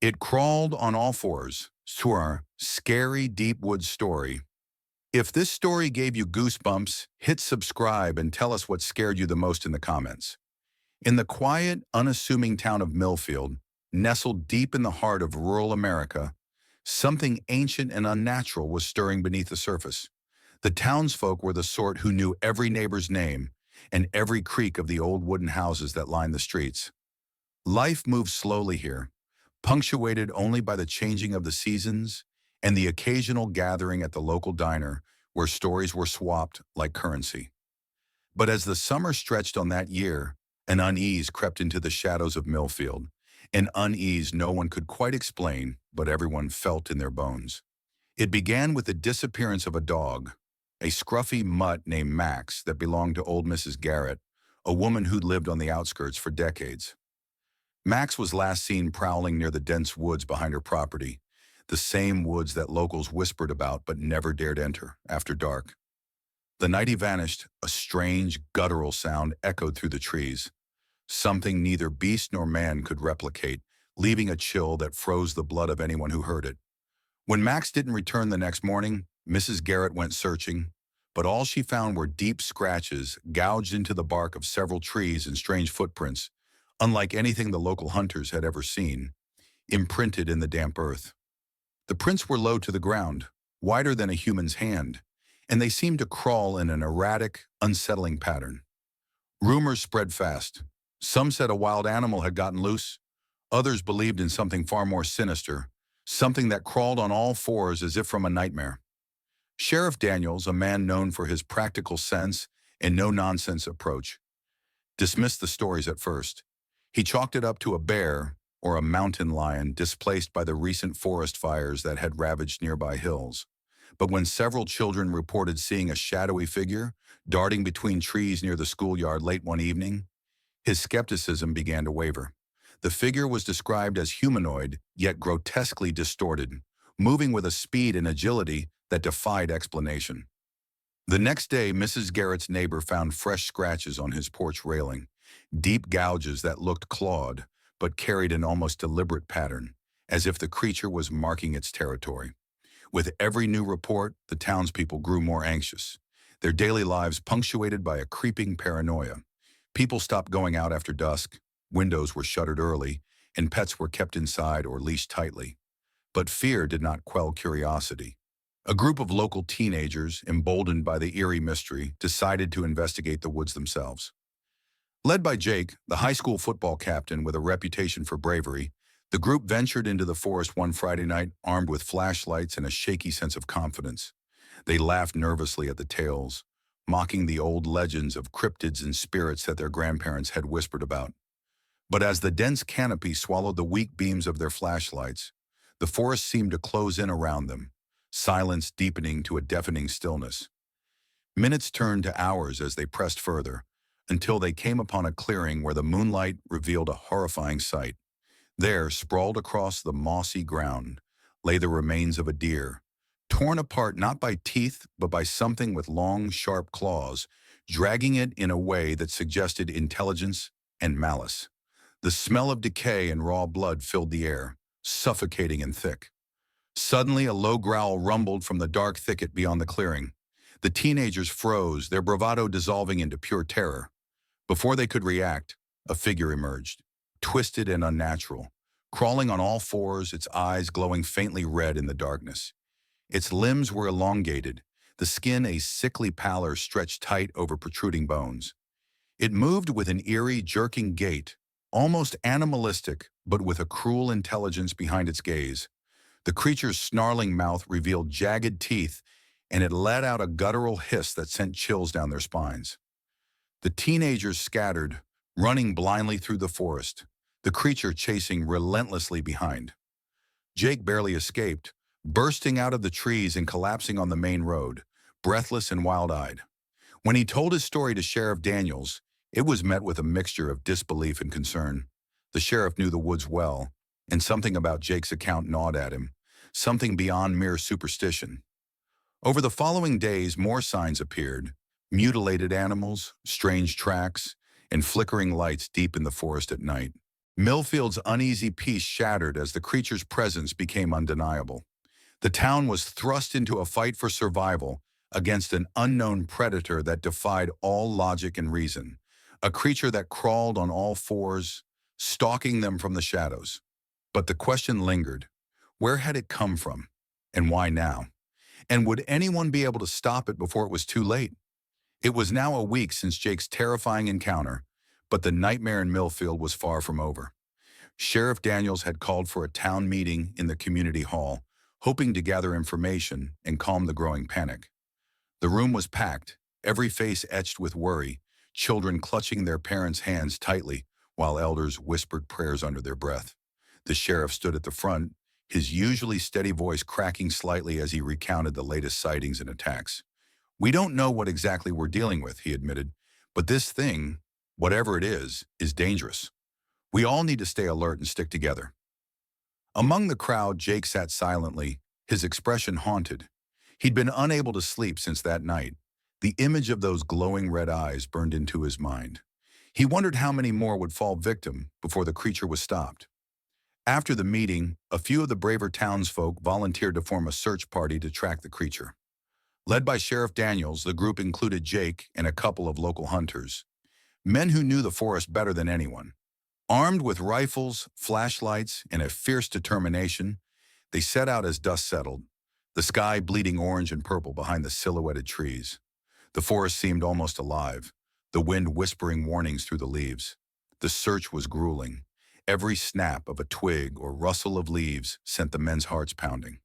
It crawled on all fours to our scary deep woods story. If this story gave you goosebumps, hit subscribe and tell us what scared you the most in the comments. In the quiet, unassuming town of Millfield, nestled deep in the heart of rural America, something ancient and unnatural was stirring beneath the surface. The townsfolk were the sort who knew every neighbor's name and every creak of the old wooden houses that lined the streets. Life moved slowly here, punctuated only by the changing of the seasons and the occasional gathering at the local diner where stories were swapped like currency. But as the summer stretched on that year, an unease crept into the shadows of Millfield, an unease no one could quite explain, but everyone felt in their bones. It began with the disappearance of a dog, a scruffy mutt named Max that belonged to old Mrs. Garrett, a woman who'd lived on the outskirts for decades. Max was last seen prowling near the dense woods behind her property, the same woods that locals whispered about but never dared enter after dark. The night he vanished, a strange, guttural sound echoed through the trees, something neither beast nor man could replicate, leaving a chill that froze the blood of anyone who heard it. When Max didn't return the next morning, Mrs. Garrett went searching, but all she found were deep scratches gouged into the bark of several trees and strange footprints, unlike anything the local hunters had ever seen, imprinted in the damp earth. The prints were low to the ground, wider than a human's hand, and they seemed to crawl in an erratic, unsettling pattern. Rumors spread fast. Some said a wild animal had gotten loose. Others believed in something far more sinister, something that crawled on all fours as if from a nightmare. Sheriff Daniels, a man known for his practical sense and no-nonsense approach, dismissed the stories at first. He chalked it up to a bear or a mountain lion displaced by the recent forest fires that had ravaged nearby hills. But when several children reported seeing a shadowy figure darting between trees near the schoolyard late one evening, his skepticism began to waver. The figure was described as humanoid, yet grotesquely distorted, moving with a speed and agility that defied explanation. The next day, Mrs. Garrett's neighbor found fresh scratches on his porch railing, deep gouges that looked clawed, but carried an almost deliberate pattern, as if the creature was marking its territory. With every new report, the townspeople grew more anxious, their daily lives punctuated by a creeping paranoia. People stopped going out after dusk, windows were shuttered early, and pets were kept inside or leashed tightly. But fear did not quell curiosity. A group of local teenagers, emboldened by the eerie mystery, decided to investigate the woods themselves. Led by Jake, the high school football captain with a reputation for bravery, the group ventured into the forest one Friday night armed with flashlights and a shaky sense of confidence. They laughed nervously at the tales, mocking the old legends of cryptids and spirits that their grandparents had whispered about. But as the dense canopy swallowed the weak beams of their flashlights, the forest seemed to close in around them, silence deepening to a deafening stillness. Minutes turned to hours as they pressed further, until they came upon a clearing where the moonlight revealed a horrifying sight. There, sprawled across the mossy ground, lay the remains of a deer, torn apart not by teeth but by something with long, sharp claws, dragging it in a way that suggested intelligence and malice. The smell of decay and raw blood filled the air, suffocating and thick. Suddenly, a low growl rumbled from the dark thicket beyond the clearing. The teenagers froze, their bravado dissolving into pure terror. Before they could react, a figure emerged, twisted and unnatural, crawling on all fours, its eyes glowing faintly red in the darkness. Its limbs were elongated, the skin a sickly pallor stretched tight over protruding bones. It moved with an eerie, jerking gait, almost animalistic, but with a cruel intelligence behind its gaze. The creature's snarling mouth revealed jagged teeth, and it let out a guttural hiss that sent chills down their spines. The teenagers scattered, running blindly through the forest, the creature chasing relentlessly behind. Jake barely escaped, bursting out of the trees and collapsing on the main road, breathless and wild-eyed. When he told his story to Sheriff Daniels, it was met with a mixture of disbelief and concern. The sheriff knew the woods well, and something about Jake's account gnawed at him, something beyond mere superstition. Over the following days, more signs appeared: mutilated animals, strange tracks, and flickering lights deep in the forest at night. Millfield's uneasy peace shattered as the creature's presence became undeniable. The town was thrust into a fight for survival against an unknown predator that defied all logic and reason, a creature that crawled on all fours, stalking them from the shadows. But the question lingered. Where had it come from? And why now? And would anyone be able to stop it before it was too late? It was now a week since Jake's terrifying encounter, but the nightmare in Millfield was far from over. Sheriff Daniels had called for a town meeting in the community hall, hoping to gather information and calm the growing panic. The room was packed, every face etched with worry, children clutching their parents' hands tightly, while elders whispered prayers under their breath. The sheriff stood at the front, his usually steady voice cracking slightly as he recounted the latest sightings and attacks. "We don't know what exactly we're dealing with," he admitted, "but this thing, whatever it is dangerous. We all need to stay alert and stick together." Among the crowd, Jake sat silently, his expression haunted. He'd been unable to sleep since that night. The image of those glowing red eyes burned into his mind. He wondered how many more would fall victim before the creature was stopped. After the meeting, a few of the braver townsfolk volunteered to form a search party to track the creature. Led by Sheriff Daniels, the group included Jake and a couple of local hunters, men who knew the forest better than anyone. Armed with rifles, flashlights, and a fierce determination, they set out as dusk settled, the sky bleeding orange and purple behind the silhouetted trees. The forest seemed almost alive, the wind whispering warnings through the leaves. The search was grueling. Every snap of a twig or rustle of leaves sent the men's hearts pounding.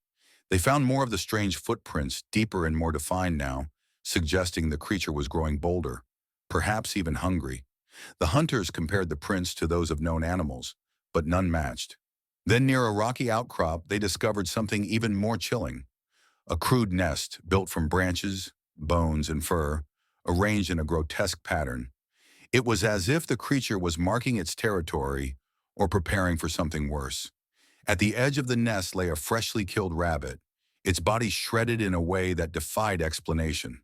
They found more of the strange footprints, deeper and more defined now, suggesting the creature was growing bolder, perhaps even hungry. The hunters compared the prints to those of known animals, but none matched. Then near a rocky outcrop, they discovered something even more chilling. A crude nest built from branches, bones, and fur, arranged in a grotesque pattern. It was as if the creature was marking its territory or preparing for something worse. At the edge of the nest lay a freshly killed rabbit, its body shredded in a way that defied explanation.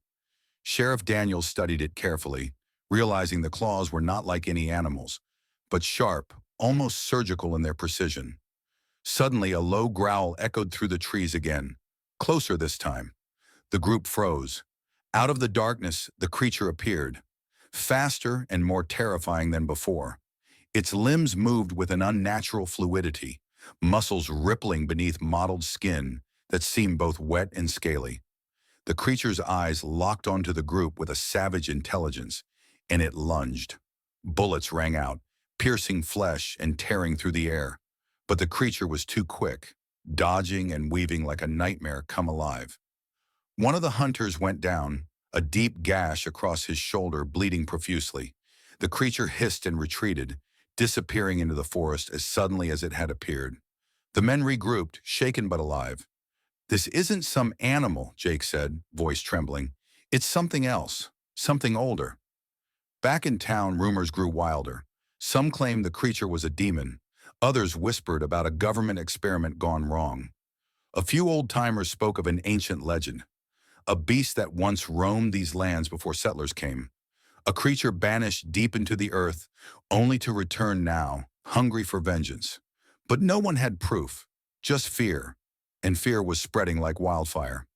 Sheriff Daniels studied it carefully, realizing the claws were not like any animals, but sharp, almost surgical in their precision. Suddenly, a low growl echoed through the trees again, closer this time. The group froze. Out of the darkness, the creature appeared, faster and more terrifying than before. Its limbs moved with an unnatural fluidity, muscles rippling beneath mottled skin that seemed both wet and scaly. The creature's eyes locked onto the group with a savage intelligence, and it lunged. Bullets rang out, piercing flesh and tearing through the air. But the creature was too quick, dodging and weaving like a nightmare come alive. One of the hunters went down, a deep gash across his shoulder bleeding profusely. The creature hissed and retreated, disappearing into the forest as suddenly as it had appeared. The men regrouped, shaken but alive. "This isn't some animal," Jake said, voice trembling. "It's something else, something older." Back in town, rumors grew wilder. Some claimed the creature was a demon. Others whispered about a government experiment gone wrong. A few old-timers spoke of an ancient legend, a beast that once roamed these lands before settlers came, a creature banished deep into the earth, only to return now, hungry for vengeance. But no one had proof, just fear, and fear was spreading like wildfire.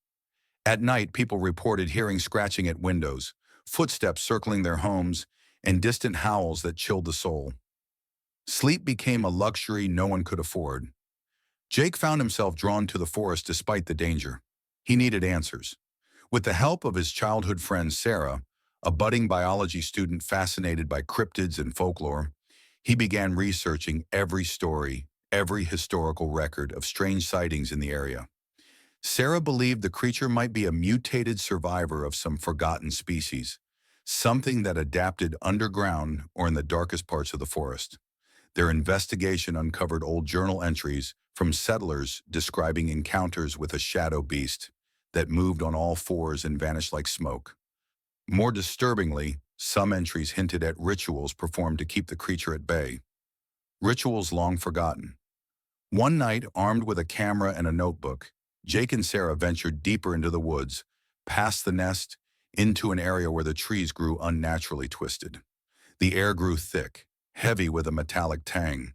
At night, people reported hearing scratching at windows, footsteps circling their homes, and distant howls that chilled the soul. Sleep became a luxury no one could afford. Jake found himself drawn to the forest despite the danger. He needed answers. With the help of his childhood friend Sarah, a budding biology student fascinated by cryptids and folklore, he began researching every story, every historical record of strange sightings in the area. Sarah believed the creature might be a mutated survivor of some forgotten species, something that adapted underground or in the darkest parts of the forest. Their investigation uncovered old journal entries from settlers describing encounters with a shadow beast that moved on all fours and vanished like smoke. More disturbingly, some entries hinted at rituals performed to keep the creature at bay. Rituals long forgotten. One night, armed with a camera and a notebook, Jake and Sarah ventured deeper into the woods, past the nest, into an area where the trees grew unnaturally twisted. The air grew thick, heavy with a metallic tang.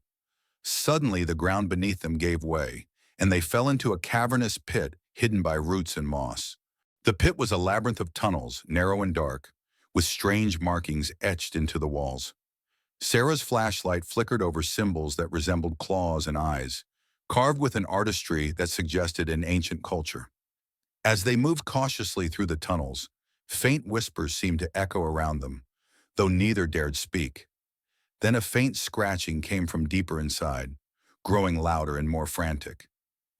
Suddenly, the ground beneath them gave way, and they fell into a cavernous pit hidden by roots and moss. The pit was a labyrinth of tunnels, narrow and dark, with strange markings etched into the walls. Sarah's flashlight flickered over symbols that resembled claws and eyes, carved with an artistry that suggested an ancient culture. As they moved cautiously through the tunnels, faint whispers seemed to echo around them, though neither dared speak. Then a faint scratching came from deeper inside, growing louder and more frantic.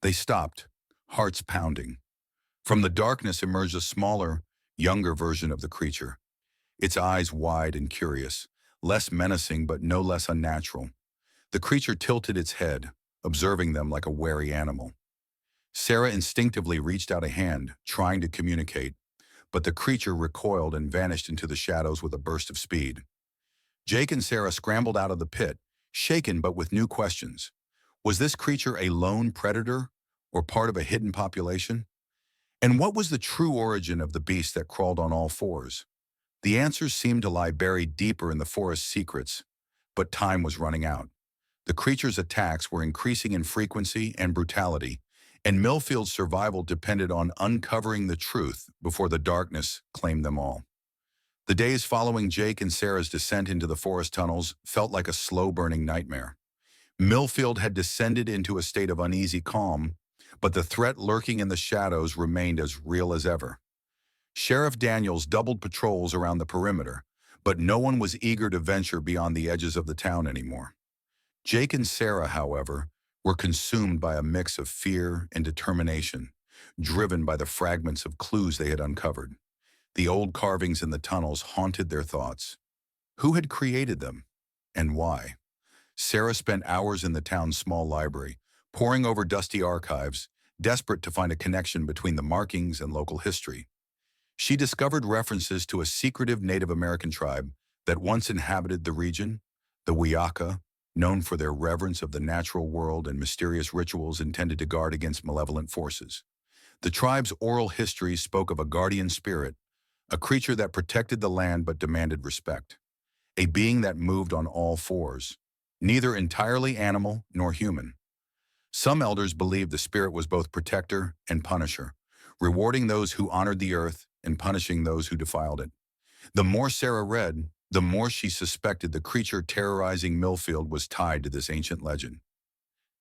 They stopped, hearts pounding. From the darkness emerged a smaller, younger version of the creature, its eyes wide and curious, less menacing but no less unnatural. The creature tilted its head, observing them like a wary animal. Sarah instinctively reached out a hand, trying to communicate, but the creature recoiled and vanished into the shadows with a burst of speed. Jake and Sarah scrambled out of the pit, shaken but with new questions. Was this creature a lone predator or part of a hidden population? And what was the true origin of the beast that crawled on all fours? The answers seemed to lie buried deeper in the forest's secrets, but time was running out. The creature's attacks were increasing in frequency and brutality, and Millfield's survival depended on uncovering the truth before the darkness claimed them all. The days following Jake and Sarah's descent into the forest tunnels felt like a slow-burning nightmare. Millfield had descended into a state of uneasy calm, but the threat lurking in the shadows remained as real as ever. Sheriff Daniels doubled patrols around the perimeter, but no one was eager to venture beyond the edges of the town anymore. Jake and Sarah, however, were consumed by a mix of fear and determination, driven by the fragments of clues they had uncovered. The old carvings in the tunnels haunted their thoughts. Who had created them, and why? Sarah spent hours in the town's small library, poring over dusty archives, desperate to find a connection between the markings and local history. She discovered references to a secretive Native American tribe that once inhabited the region, the Wiyaka, known for their reverence of the natural world and mysterious rituals intended to guard against malevolent forces. The tribe's oral history spoke of a guardian spirit, a creature that protected the land but demanded respect, a being that moved on all fours, neither entirely animal nor human. Some elders believed the spirit was both protector and punisher, rewarding those who honored the earth and punishing those who defiled it. The more Sarah read, the more she suspected the creature terrorizing Millfield was tied to this ancient legend.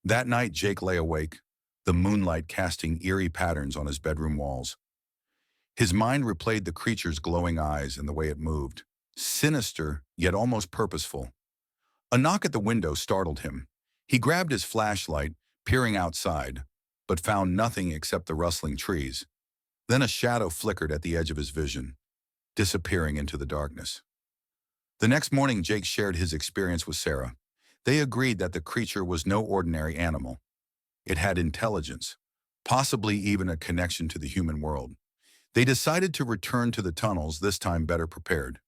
That night, Jake lay awake, the moonlight casting eerie patterns on his bedroom walls. His mind replayed the creature's glowing eyes and the way it moved, sinister yet almost purposeful. A knock at the window startled him. He grabbed his flashlight, peering outside, but found nothing except the rustling trees. Then a shadow flickered at the edge of his vision, disappearing into the darkness. The next morning, Jake shared his experience with Sarah. They agreed that the creature was no ordinary animal. It had intelligence, possibly even a connection to the human world. They decided to return to the tunnels, this time better prepared.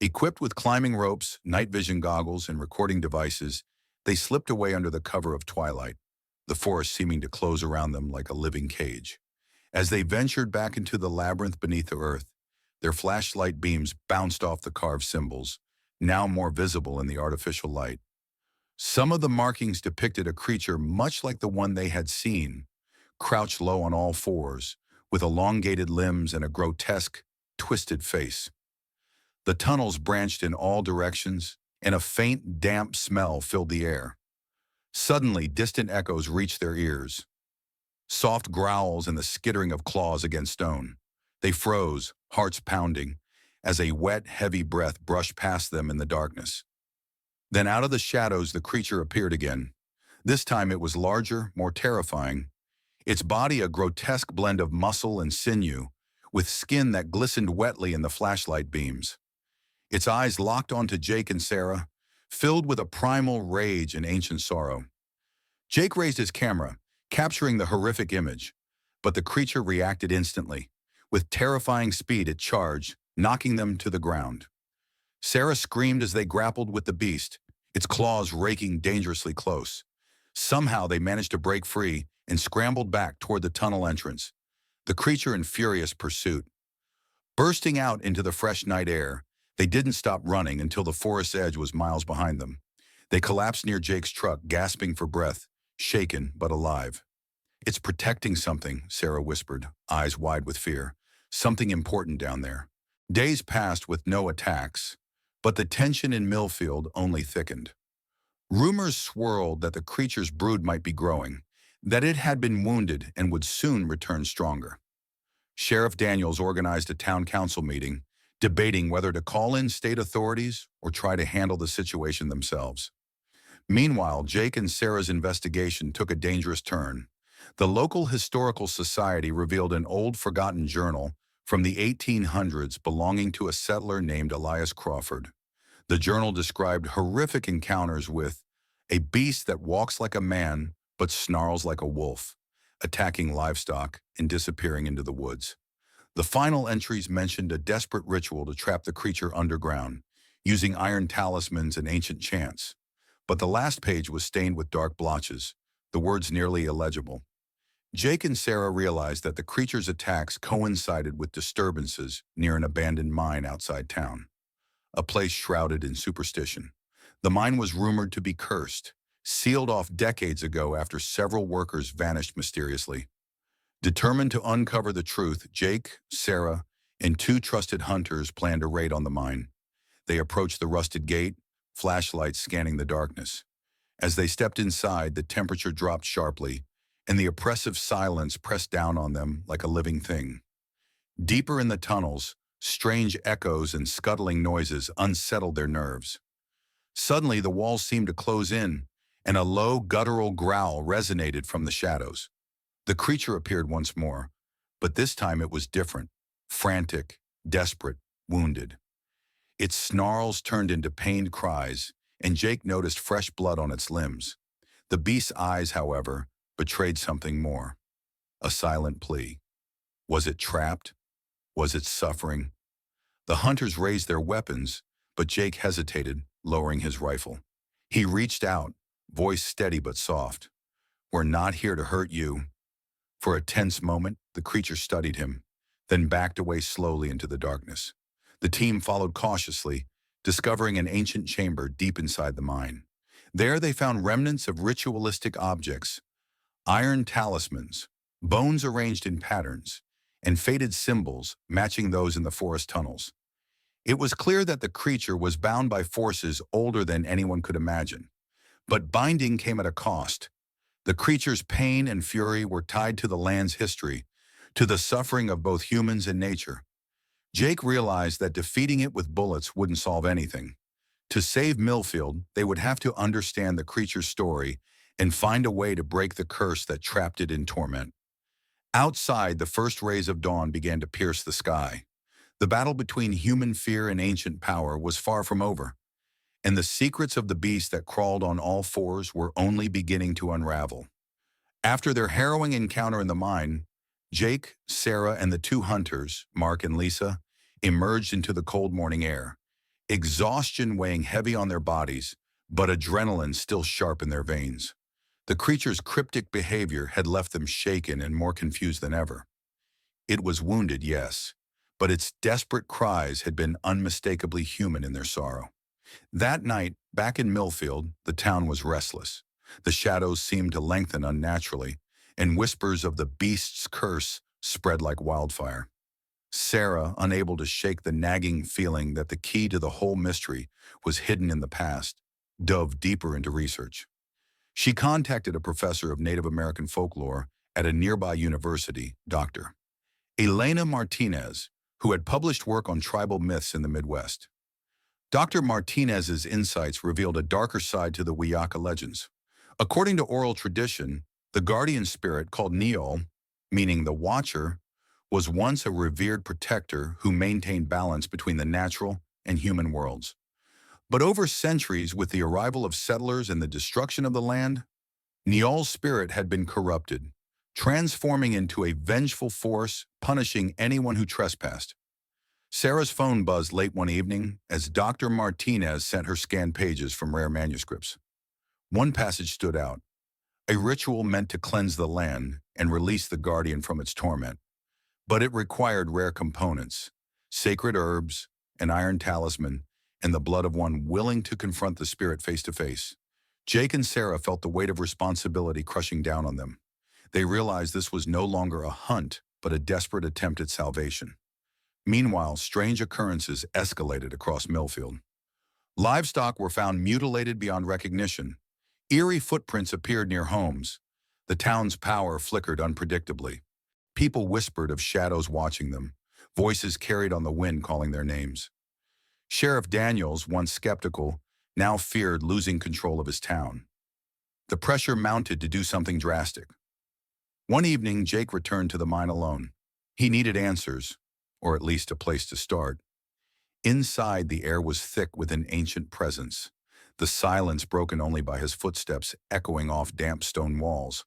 Equipped with climbing ropes, night vision goggles, and recording devices, they slipped away under the cover of twilight, the forest seeming to close around them like a living cage. As they ventured back into the labyrinth beneath the earth, their flashlight beams bounced off the carved symbols, now more visible in the artificial light. Some of the markings depicted a creature much like the one they had seen, crouched low on all fours, with elongated limbs and a grotesque, twisted face. The tunnels branched in all directions, and a faint, damp smell filled the air. Suddenly, distant echoes reached their ears. Soft growls and the skittering of claws against stone. They froze, hearts pounding, as a wet, heavy breath brushed past them in the darkness. Then out of the shadows the creature appeared again. This time it was larger, more terrifying. Its body a grotesque blend of muscle and sinew, with skin that glistened wetly in the flashlight beams. Its eyes locked onto Jake and Sarah, filled with a primal rage and ancient sorrow. Jake raised his camera, capturing the horrific image, but the creature reacted instantly. With terrifying speed it charged, knocking them to the ground. Sarah screamed as they grappled with the beast, its claws raking dangerously close. Somehow they managed to break free and scrambled back toward the tunnel entrance, the creature in furious pursuit. Bursting out into the fresh night air, they didn't stop running until the forest's edge was miles behind them. They collapsed near Jake's truck, gasping for breath, shaken but alive. "It's protecting something," Sarah whispered, eyes wide with fear. "Something important down there." Days passed with no attacks, but the tension in Millfield only thickened. Rumors swirled that the creature's brood might be growing, that it had been wounded and would soon return stronger. Sheriff Daniels organized a town council meeting, debating whether to call in state authorities or try to handle the situation themselves. Meanwhile, Jake and Sarah's investigation took a dangerous turn. The local historical society revealed an old forgotten journal from the 1800s belonging to a settler named Elias Crawford. The journal described horrific encounters with a beast that walks like a man but snarls like a wolf, attacking livestock and disappearing into the woods. The final entries mentioned a desperate ritual to trap the creature underground, using iron talismans and ancient chants. But the last page was stained with dark blotches, the words nearly illegible. Jake and Sarah realized that the creature's attacks coincided with disturbances near an abandoned mine outside town, a place shrouded in superstition. The mine was rumored to be cursed, sealed off decades ago after several workers vanished mysteriously. Determined to uncover the truth, Jake, Sarah, and two trusted hunters planned a raid on the mine. They approached the rusted gate, flashlights scanning the darkness. As they stepped inside, the temperature dropped sharply, and the oppressive silence pressed down on them like a living thing. Deeper in the tunnels, strange echoes and scuttling noises unsettled their nerves. Suddenly, the walls seemed to close in, and a low, guttural growl resonated from the shadows. The creature appeared once more, but this time it was different, frantic, desperate, wounded. Its snarls turned into pained cries, and Jake noticed fresh blood on its limbs. The beast's eyes, however, betrayed something more. A silent plea. Was it trapped? Was it suffering? The hunters raised their weapons, but Jake hesitated, lowering his rifle. He reached out, voice steady but soft. "We're not here to hurt you." For a tense moment, the creature studied him, then backed away slowly into the darkness. The team followed cautiously, discovering an ancient chamber deep inside the mine. There they found remnants of ritualistic objects, iron talismans, bones arranged in patterns, and faded symbols matching those in the forest tunnels. It was clear that the creature was bound by forces older than anyone could imagine. But binding came at a cost. The creature's pain and fury were tied to the land's history, to the suffering of both humans and nature. Jake realized that defeating it with bullets wouldn't solve anything. To save Millfield, they would have to understand the creature's story and find a way to break the curse that trapped it in torment. Outside, the first rays of dawn began to pierce the sky. The battle between human fear and ancient power was far from over, and the secrets of the beast that crawled on all fours were only beginning to unravel. After their harrowing encounter in the mine, Jake, Sarah, and the two hunters, Mark and Lisa, emerged into the cold morning air, exhaustion weighing heavy on their bodies, but adrenaline still sharp in their veins. The creature's cryptic behavior had left them shaken and more confused than ever. It was wounded, yes, but its desperate cries had been unmistakably human in their sorrow. That night, back in Millfield, the town was restless. The shadows seemed to lengthen unnaturally, and whispers of the beast's curse spread like wildfire. Sarah, unable to shake the nagging feeling that the key to the whole mystery was hidden in the past, dove deeper into research. She contacted a professor of Native American folklore at a nearby university, Dr. Elena Martinez, who had published work on tribal myths in the Midwest. Dr. Martinez's insights revealed a darker side to the Wiyaka legends. According to oral tradition, the guardian spirit called Neol, meaning the Watcher, was once a revered protector who maintained balance between the natural and human worlds. But over centuries, with the arrival of settlers and the destruction of the land, Neol's spirit had been corrupted, transforming into a vengeful force, punishing anyone who trespassed. Sarah's phone buzzed late one evening as Dr. Martinez sent her scanned pages from rare manuscripts. One passage stood out, a ritual meant to cleanse the land and release the guardian from its torment. But it required rare components, sacred herbs, an iron talisman, and the blood of one willing to confront the spirit face to face. Jake and Sarah felt the weight of responsibility crushing down on them. They realized this was no longer a hunt, but a desperate attempt at salvation. Meanwhile, strange occurrences escalated across Millfield. Livestock were found mutilated beyond recognition. Eerie footprints appeared near homes. The town's power flickered unpredictably. People whispered of shadows watching them. Voices carried on the wind calling their names. Sheriff Daniels, once skeptical, now feared losing control of his town. The pressure mounted to do something drastic. One evening, Jake returned to the mine alone. He needed answers, or at least a place to start. Inside, the air was thick with an ancient presence, the silence broken only by his footsteps echoing off damp stone walls.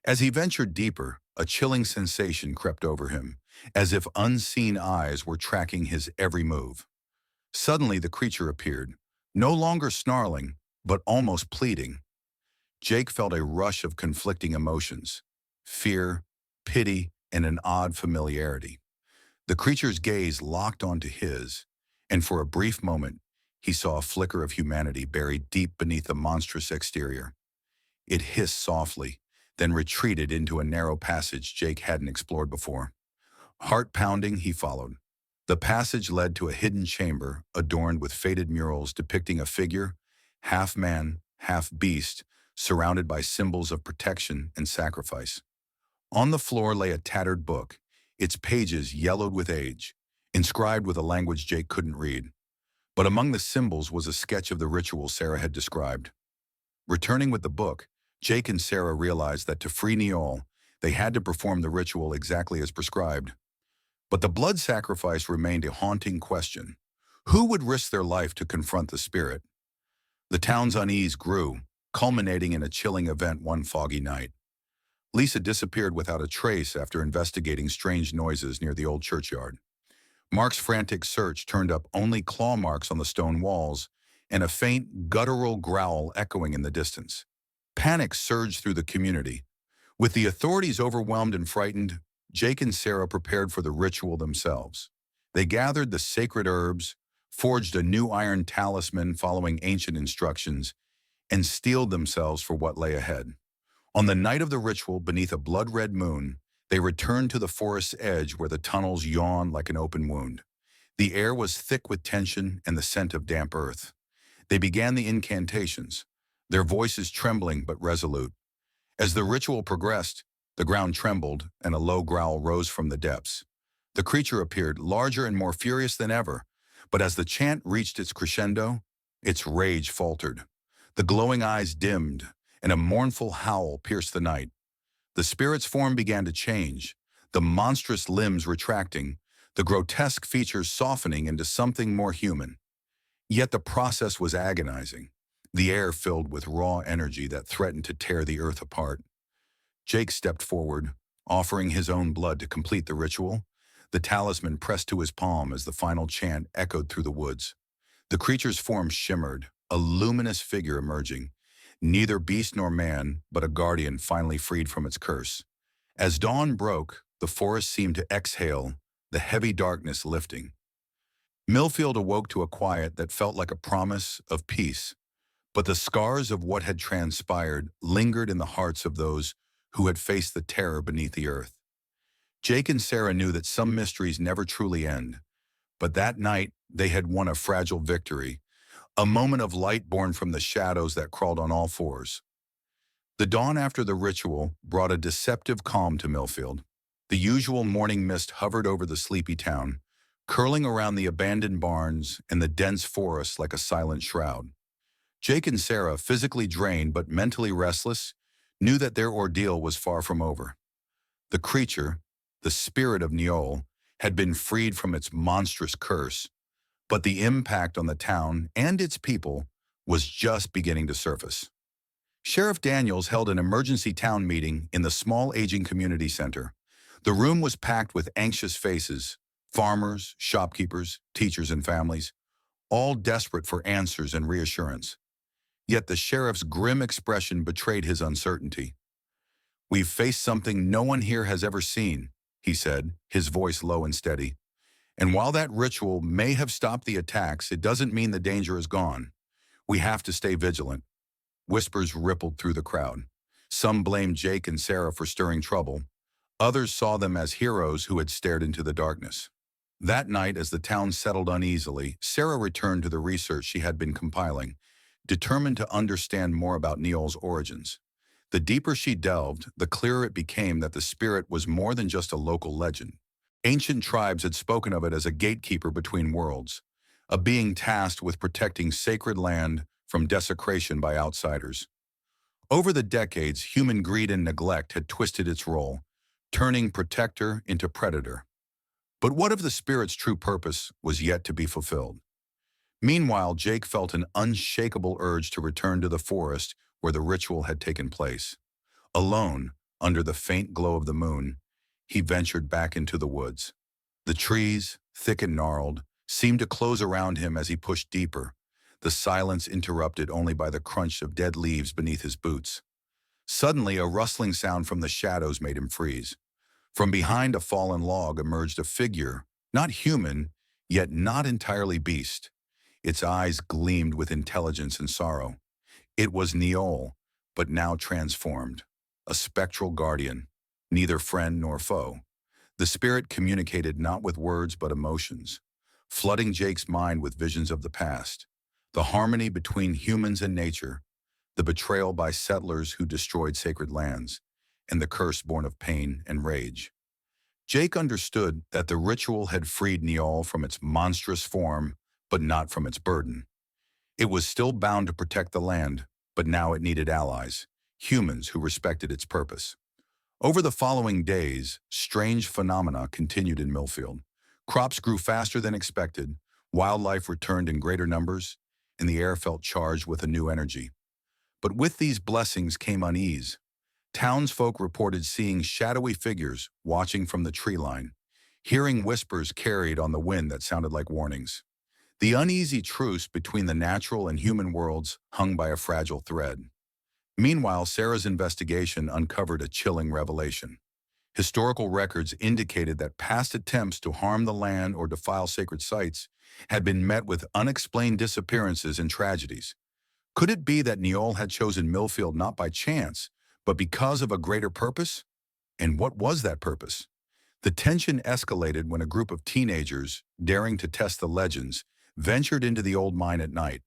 As he ventured deeper, a chilling sensation crept over him, as if unseen eyes were tracking his every move. Suddenly, the creature appeared, no longer snarling, but almost pleading. Jake felt a rush of conflicting emotions: fear, pity, and an odd familiarity. The creature's gaze locked onto his, and for a brief moment, he saw a flicker of humanity buried deep beneath the monstrous exterior. It hissed softly, then retreated into a narrow passage Jake hadn't explored before. Heart pounding, he followed. The passage led to a hidden chamber adorned with faded murals depicting a figure, half man, half beast, surrounded by symbols of protection and sacrifice. On the floor lay a tattered book, its pages yellowed with age, inscribed with a language Jake couldn't read. But among the symbols was a sketch of the ritual Sarah had described. Returning with the book, Jake and Sarah realized that to free Neol, they had to perform the ritual exactly as prescribed. But the blood sacrifice remained a haunting question. Who would risk their life to confront the spirit? The town's unease grew, culminating in a chilling event one foggy night. Lisa disappeared without a trace after investigating strange noises near the old churchyard. Mark's frantic search turned up only claw marks on the stone walls and a faint, guttural growl echoing in the distance. Panic surged through the community. With the authorities overwhelmed and frightened, Jake and Sarah prepared for the ritual themselves. They gathered the sacred herbs, forged a new iron talisman following ancient instructions, and steeled themselves for what lay ahead. On the night of the ritual, beneath a blood-red moon, they returned to the forest's edge where the tunnels yawned like an open wound. The air was thick with tension and the scent of damp earth. They began the incantations, their voices trembling but resolute. As the ritual progressed, the ground trembled and a low growl rose from the depths. The creature appeared larger and more furious than ever, but as the chant reached its crescendo, its rage faltered. The glowing eyes dimmed, and a mournful howl pierced the night. The spirit's form began to change, the monstrous limbs retracting, the grotesque features softening into something more human. Yet the process was agonizing, the air filled with raw energy that threatened to tear the earth apart. Jake stepped forward, offering his own blood to complete the ritual, the talisman pressed to his palm as the final chant echoed through the woods. The creature's form shimmered, a luminous figure emerging, neither beast nor man, but a guardian finally freed from its curse. As dawn broke, the forest seemed to exhale, the heavy darkness lifting. Millfield awoke to a quiet that felt like a promise of peace, but the scars of what had transpired lingered in the hearts of those who had faced the terror beneath the earth. Jake and Sarah knew that some mysteries never truly end, but that night they had won a fragile victory, a moment of light born from the shadows that crawled on all fours. The dawn after the ritual brought a deceptive calm to Millfield. The usual morning mist hovered over the sleepy town, curling around the abandoned barns and the dense forest like a silent shroud. Jake and Sarah, physically drained but mentally restless, knew that their ordeal was far from over. The creature, the spirit of Neol, had been freed from its monstrous curse, but the impact on the town and its people was just beginning to surface. Sheriff Daniels held an emergency town meeting in the small aging community center. The room was packed with anxious faces, farmers, shopkeepers, teachers, and families, all desperate for answers and reassurance. Yet the sheriff's grim expression betrayed his uncertainty. "We've faced something no one here has ever seen," he said, his voice low and steady. "And while that ritual may have stopped the attacks, it doesn't mean the danger is gone. We have to stay vigilant." Whispers rippled through the crowd. Some blamed Jake and Sarah for stirring trouble. Others saw them as heroes who had stared into the darkness. That night, as the town settled uneasily, Sarah returned to the research she had been compiling, determined to understand more about Neol's origins. The deeper she delved, the clearer it became that the spirit was more than just a local legend. Ancient tribes had spoken of it as a gatekeeper between worlds, a being tasked with protecting sacred land from desecration by outsiders. Over the decades, human greed and neglect had twisted its role, turning protector into predator. But what if the spirit's true purpose was yet to be fulfilled? Meanwhile, Jake felt an unshakable urge to return to the forest where the ritual had taken place. Alone, under the faint glow of the moon, he ventured back into the woods. The trees, thick and gnarled, seemed to close around him as he pushed deeper, the silence interrupted only by the crunch of dead leaves beneath his boots. Suddenly, a rustling sound from the shadows made him freeze. From behind a fallen log emerged a figure, not human, yet not entirely beast. Its eyes gleamed with intelligence and sorrow. It was Neol, but now transformed, a spectral guardian, neither friend nor foe. The spirit communicated not with words but emotions, flooding Jake's mind with visions of the past, the harmony between humans and nature, the betrayal by settlers who destroyed sacred lands, and the curse born of pain and rage. Jake understood that the ritual had freed Neol from its monstrous form, but not from its burden. It was still bound to protect the land, but now it needed allies, humans who respected its purpose. Over the following days, strange phenomena continued in Millfield. Crops grew faster than expected, wildlife returned in greater numbers, and the air felt charged with a new energy. But with these blessings came unease. Townsfolk reported seeing shadowy figures watching from the tree line, hearing whispers carried on the wind that sounded like warnings. The uneasy truce between the natural and human worlds hung by a fragile thread. Meanwhile, Sarah's investigation uncovered a chilling revelation. Historical records indicated that past attempts to harm the land or defile sacred sites had been met with unexplained disappearances and tragedies. Could it be that Neol had chosen Millfield not by chance, but because of a greater purpose? And what was that purpose? The tension escalated when a group of teenagers, daring to test the legends, ventured into the old mine at night.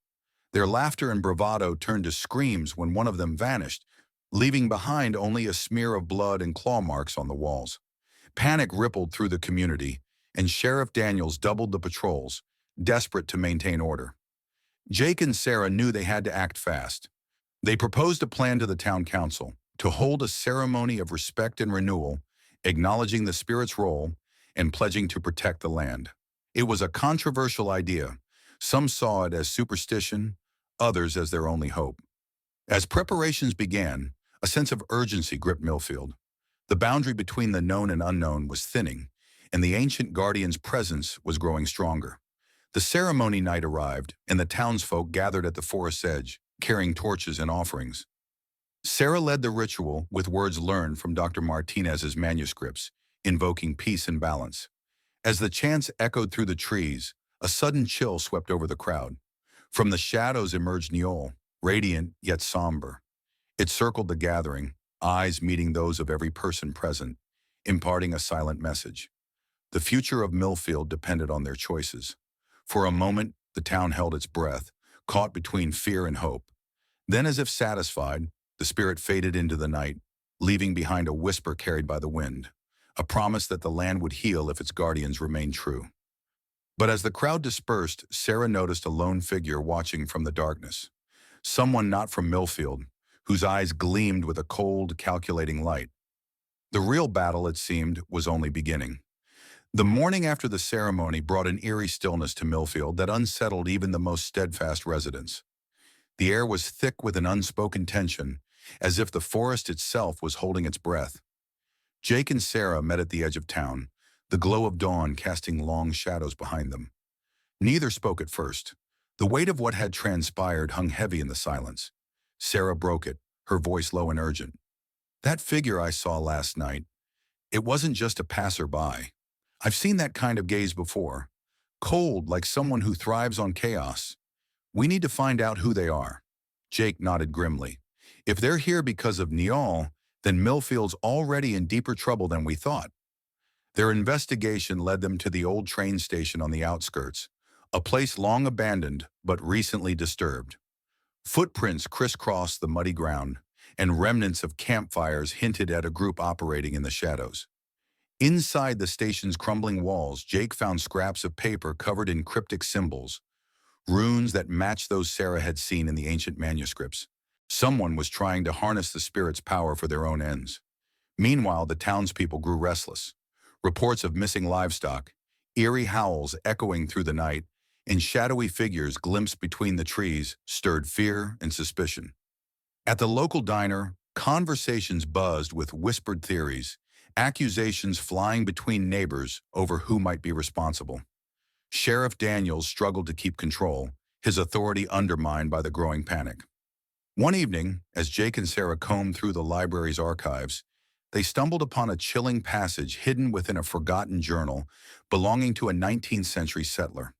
Their laughter and bravado turned to screams when one of them vanished, leaving behind only a smear of blood and claw marks on the walls. Panic rippled through the community, and Sheriff Daniels doubled the patrols, desperate to maintain order. Jake and Sarah knew they had to act fast. They proposed a plan to the town council to hold a ceremony of respect and renewal, acknowledging the spirit's role and pledging to protect the land. It was a controversial idea. Some saw it as superstition, others as their only hope. As preparations began, a sense of urgency gripped Millfield. The boundary between the known and unknown was thinning, and the ancient guardian's presence was growing stronger. The ceremony night arrived, and the townsfolk gathered at the forest's edge, carrying torches and offerings. Sarah led the ritual with words learned from Dr. Martinez's manuscripts, invoking peace and balance. As the chants echoed through the trees, a sudden chill swept over the crowd. From the shadows emerged Neol, radiant yet somber. It circled the gathering, eyes meeting those of every person present, imparting a silent message. The future of Millfield depended on their choices. For a moment, the town held its breath, caught between fear and hope. Then, as if satisfied, the spirit faded into the night, leaving behind a whisper carried by the wind, a promise that the land would heal if its guardians remained true. But as the crowd dispersed, Sarah noticed a lone figure watching from the darkness. Someone not from Millfield, whose eyes gleamed with a cold, calculating light. The real battle, it seemed, was only beginning. The morning after the ceremony brought an eerie stillness to Millfield that unsettled even the most steadfast residents. The air was thick with an unspoken tension, as if the forest itself was holding its breath. Jake and Sarah met at the edge of town, the glow of dawn casting long shadows behind them. Neither spoke at first. The weight of what had transpired hung heavy in the silence. Sarah broke it, her voice low and urgent. "That figure I saw last night, it wasn't just a passerby. I've seen that kind of gaze before. Cold, like someone who thrives on chaos. We need to find out who they are." Jake nodded grimly. If they're here because of Niall, then Millfield's already in deeper trouble than we thought. Their investigation led them to the old train station on the outskirts, a place long abandoned but recently disturbed. Footprints crisscrossed the muddy ground, and remnants of campfires hinted at a group operating in the shadows. Inside the station's crumbling walls, Jake found scraps of paper covered in cryptic symbols, runes that matched those Sarah had seen in the ancient manuscripts. Someone was trying to harness the spirit's power for their own ends. Meanwhile, the townspeople grew restless. Reports of missing livestock, eerie howls echoing through the night, and shadowy figures glimpsed between the trees stirred fear and suspicion. At the local diner, conversations buzzed with whispered theories, accusations flying between neighbors over who might be responsible. Sheriff Daniels struggled to keep control, his authority undermined by the growing panic. One evening, as Jake and Sarah combed through the library's archives, they stumbled upon a chilling passage hidden within a forgotten journal belonging to a 19th century settler.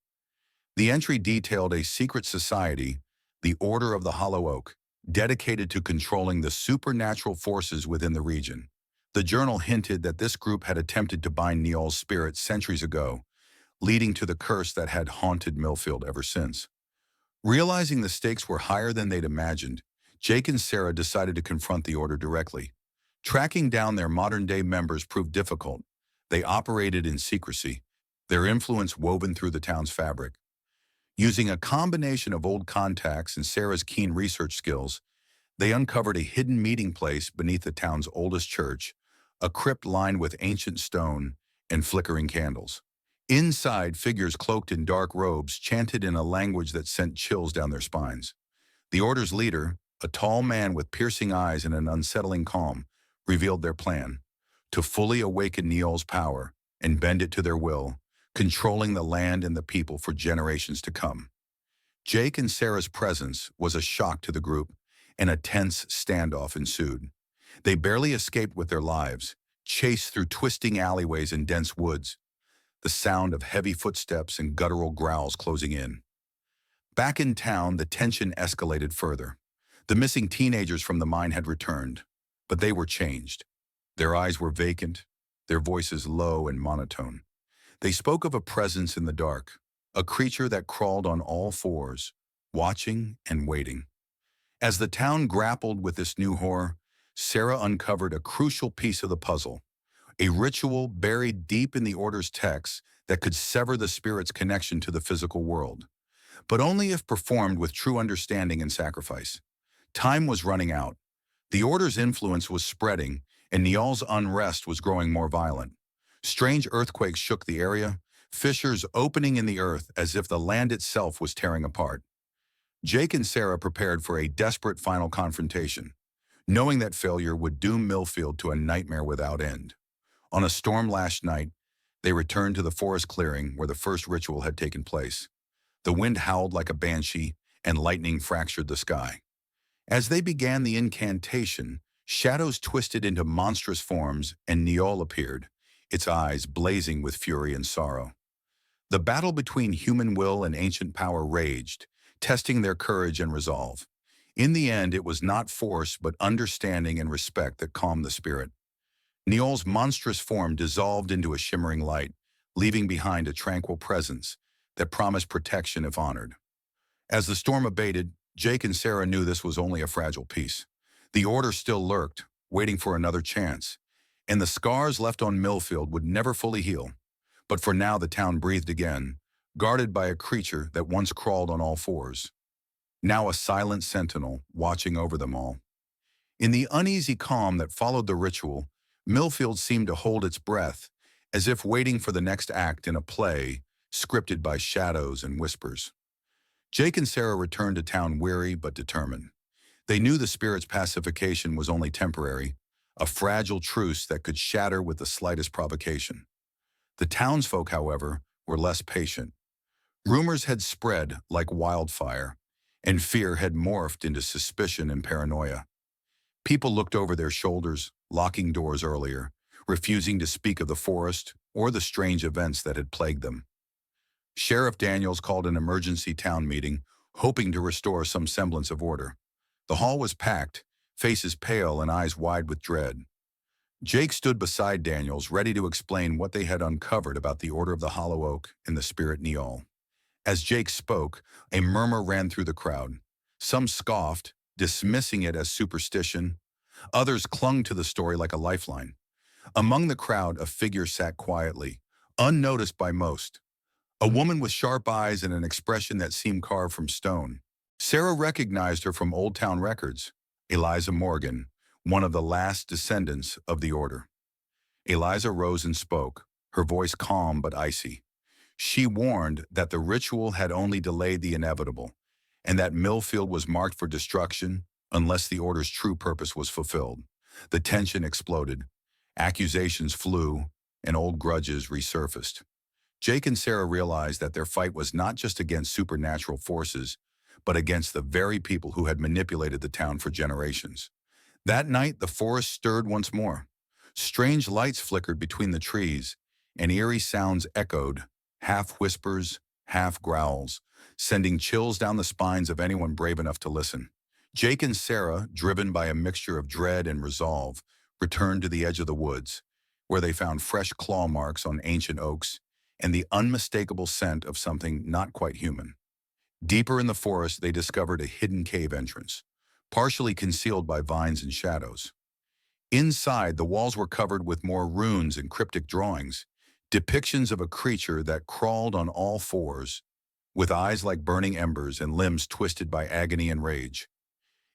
The entry detailed a secret society, the Order of the Hollow Oak, dedicated to controlling the supernatural forces within the region. The journal hinted that this group had attempted to bind Niall's spirit centuries ago, leading to the curse that had haunted Millfield ever since. Realizing the stakes were higher than they'd imagined, Jake and Sarah decided to confront the Order directly. Tracking down their modern-day members proved difficult. They operated in secrecy, their influence woven through the town's fabric. Using a combination of old contacts and Sarah's keen research skills, they uncovered a hidden meeting place beneath the town's oldest church, a crypt lined with ancient stone and flickering candles. Inside, figures cloaked in dark robes chanted in a language that sent chills down their spines. The Order's leader, a tall man with piercing eyes and an unsettling calm, revealed their plan: to fully awaken Niall's power and bend it to their will, controlling the land and the people for generations to come. Jake and Sarah's presence was a shock to the group, and a tense standoff ensued. They barely escaped with their lives, chased through twisting alleyways and dense woods, the sound of heavy footsteps and guttural growls closing in. Back in town, the tension escalated further. The missing teenagers from the mine had returned, but they were changed. Their eyes were vacant, their voices low and monotone. They spoke of a presence in the dark, a creature that crawled on all fours, watching and waiting. As the town grappled with this new horror, Sarah uncovered a crucial piece of the puzzle, a ritual buried deep in the Order's texts that could sever the spirit's connection to the physical world, but only if performed with true understanding and sacrifice. Time was running out. The Order's influence was spreading, and Niall's unrest was growing more violent. Strange earthquakes shook the area, fissures opening in the earth as if the land itself was tearing apart. Jake and Sarah prepared for a desperate final confrontation, knowing that failure would doom Millfield to a nightmare without end. On a storm-lashed night, they returned to the forest clearing where the first ritual had taken place. The wind howled like a banshee, and lightning fractured the sky. As they began the incantation, shadows twisted into monstrous forms, and Niall appeared, its eyes blazing with fury and sorrow. The battle between human will and ancient power raged, testing their courage and resolve. In the end, it was not force but understanding and respect that calmed the spirit. Niall's monstrous form dissolved into a shimmering light, leaving behind a tranquil presence that promised protection if honored. As the storm abated, Jake and Sarah knew this was only a fragile piece. The Order still lurked, waiting for another chance, and the scars left on Millfield would never fully heal. But for now, the town breathed again, guarded by a creature that once crawled on all fours, now a silent sentinel watching over them all. In the uneasy calm that followed the ritual, Millfield seemed to hold its breath, as if waiting for the next act in a play scripted by shadows and whispers. Jake and Sarah returned to town weary but determined. They knew the spirit's pacification was only temporary, a fragile truce that could shatter with the slightest provocation. The townsfolk, however, were less patient. Rumors had spread like wildfire, and fear had morphed into suspicion and paranoia. People looked over their shoulders, locking doors earlier, refusing to speak of the forest or the strange events that had plagued them. Sheriff Daniels called an emergency town meeting, hoping to restore some semblance of order. The hall was packed, faces pale and eyes wide with dread. Jake stood beside Daniels, ready to explain what they had uncovered about the Order of the Hollow Oak and the spirit Niall. As Jake spoke, a murmur ran through the crowd. Some scoffed, dismissing it as superstition. Others clung to the story like a lifeline. Among the crowd, a figure sat quietly, unnoticed by most. A woman with sharp eyes and an expression that seemed carved from stone. Sarah recognized her from Old Town records. Eliza Morgan, one of the last descendants of the order. Eliza rose and spoke, her voice calm but icy. She warned that the ritual had only delayed the inevitable, and that Millfield was marked for destruction unless the order's true purpose was fulfilled. The tension exploded. Accusations flew, and old grudges resurfaced. Jake and Sarah realized that their fight was not just against supernatural forces, but against the very people who had manipulated the town for generations. That night, the forest stirred once more. Strange lights flickered between the trees, and eerie sounds echoed, half whispers, half growls, sending chills down the spines of anyone brave enough to listen. Jake and Sarah, driven by a mixture of dread and resolve, returned to the edge of the woods, where they found fresh claw marks on ancient oaks and the unmistakable scent of something not quite human. Deeper in the forest, they discovered a hidden cave entrance, partially concealed by vines and shadows. Inside, the walls were covered with more runes and cryptic drawings, depictions of a creature that crawled on all fours, with eyes like burning embers and limbs twisted by agony and rage.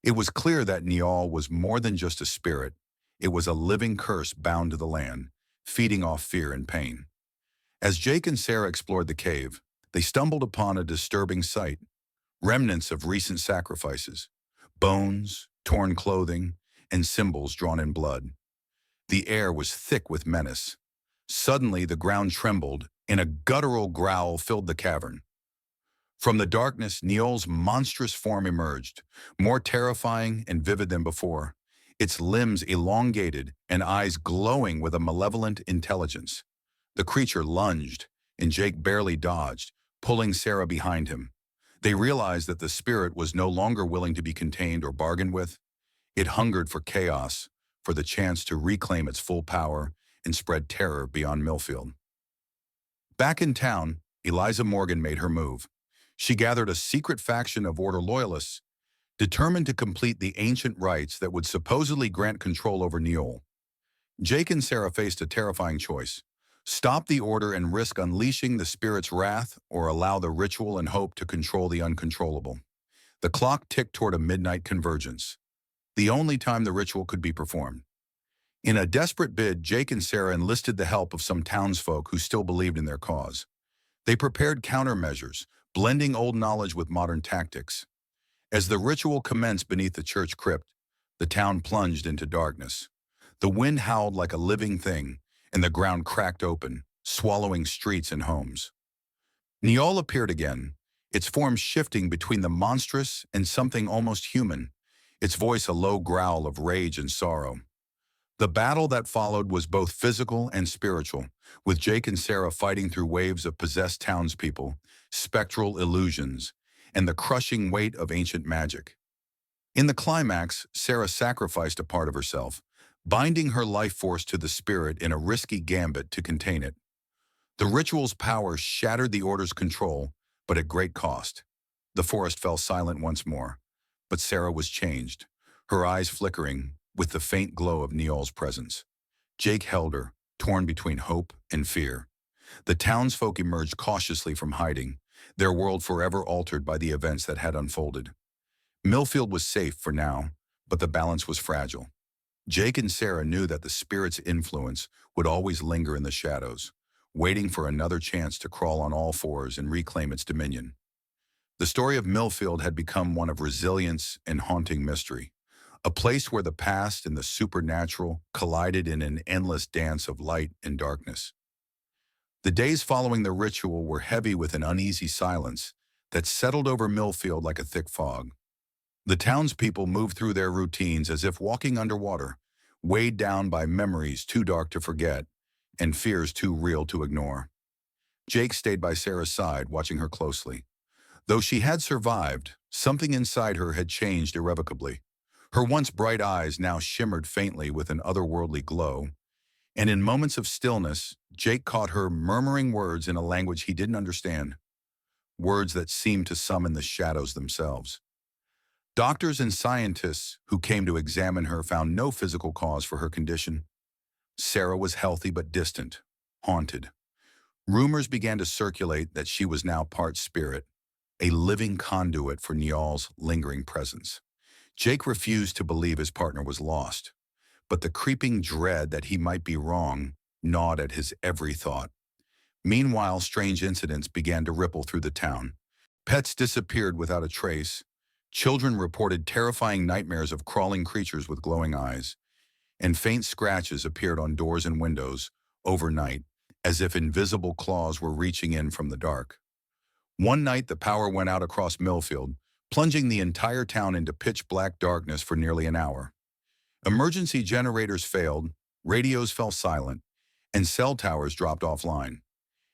It was clear that Niall was more than just a spirit. It was a living curse bound to the land, feeding off fear and pain. As Jake and Sarah explored the cave, they stumbled upon a disturbing sight: remnants of recent sacrifices, bones, torn clothing, and symbols drawn in blood. The air was thick with menace. Suddenly, the ground trembled, and a guttural growl filled the cavern. From the darkness, Niall's monstrous form emerged, more terrifying and vivid than before, its limbs elongated and eyes glowing with a malevolent intelligence. The creature lunged, and Jake barely dodged, pulling Sarah behind him. They realized that the spirit was no longer willing to be contained or bargained with. It hungered for chaos, for the chance to reclaim its full power and spread terror beyond Millfield. Back in town, Eliza Morgan made her move. She gathered a secret faction of Order loyalists, determined to complete the ancient rites that would supposedly grant control over Niall. Jake and Sarah faced a terrifying choice: stop the Order and risk unleashing the spirit's wrath, or allow the ritual and hope to control the uncontrollable. The clock ticked toward a midnight convergence, the only time the ritual could be performed. In a desperate bid, Jake and Sarah enlisted the help of some townsfolk who still believed in their cause. They prepared countermeasures, blending old knowledge with modern tactics. As the ritual commenced beneath the church crypt, the town plunged into darkness. The wind howled like a living thing, and the ground cracked open, swallowing streets and homes. Niall appeared again, its form shifting between the monstrous and something almost human, its voice a low growl of rage and sorrow. The battle that followed was both physical and spiritual, with Jake and Sarah fighting through waves of possessed townspeople, spectral illusions, and the crushing weight of ancient magic. In the climax, Sarah sacrificed a part of herself, binding her life force to the spirit in a risky gambit to contain it. The ritual's power shattered the Order's control, but at great cost. The forest fell silent once more, but Sarah was changed, her eyes flickering with the faint glow of Niall's presence. Jake held her, torn between hope and fear. The townsfolk emerged cautiously from hiding, their world forever altered by the events that had unfolded. Millfield was safe for now, but the balance was fragile. Jake and Sarah knew that the spirit's influence would always linger in the shadows, waiting for another chance to crawl on all fours and reclaim its dominion. The story of Millfield had become one of resilience and haunting mystery, a place where the past and the supernatural collided in an endless dance of light and darkness. The days following the ritual were heavy with an uneasy silence that settled over Millfield like a thick fog. The townspeople moved through their routines as if walking underwater, weighed down by memories too dark to forget and fears too real to ignore. Jake stayed by Sarah's side, watching her closely. Though she had survived, something inside her had changed irrevocably. Her once bright eyes now shimmered faintly with an otherworldly glow, and in moments of stillness, Jake caught her murmuring words in a language he didn't understand, words that seemed to summon the shadows themselves. Doctors and scientists who came to examine her found no physical cause for her condition. Sarah was healthy but distant, haunted. Rumors began to circulate that she was now part spirit, a living conduit for Niall's lingering presence. Jake refused to believe his partner was lost, but the creeping dread that he might be wrong gnawed at his every thought. Meanwhile, strange incidents began to ripple through the town. Pets disappeared without a trace. Children reported terrifying nightmares of crawling creatures with glowing eyes, and faint scratches appeared on doors and windows overnight, as if invisible claws were reaching in from the dark. One night, the power went out across Millfield, plunging the entire town into pitch-black darkness for nearly an hour. Emergency generators failed, radios fell silent, and cell towers dropped offline.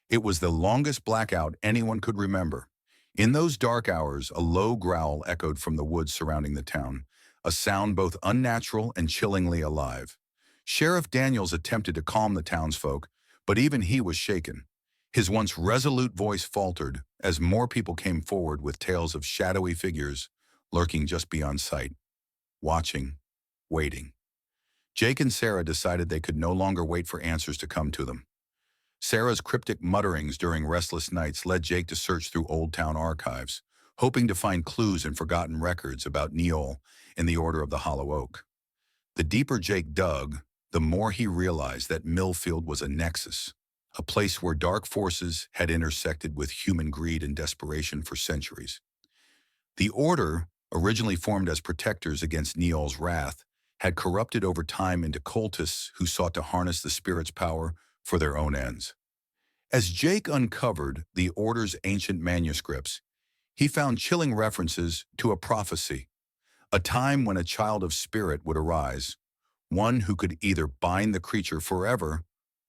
It was the longest blackout anyone could remember. In those dark hours, a low growl echoed from the woods surrounding the town, a sound both unnatural and chillingly alive. Sheriff Daniels attempted to calm the townsfolk, but even he was shaken. His once resolute voice faltered as more people came forward with tales of shadowy figures lurking just beyond sight, watching, waiting. Jake and Sarah decided they could no longer wait for answers to come to them. Sarah's cryptic mutterings during restless nights led Jake to search through old town archives, hoping to find clues and forgotten records about Niall and the Order of the Hollow Oak. The deeper Jake dug, the more he realized that Millfield was a nexus, a place where dark forces had intersected with human greed and desperation for centuries. The Order, originally formed as protectors against Niall's wrath, had corrupted over time into cultists who sought to harness the spirit's power for their own ends. As Jake uncovered the Order's ancient manuscripts, he found chilling references to a prophecy, a time when a child of spirit would arise, one who could either bind the creature forever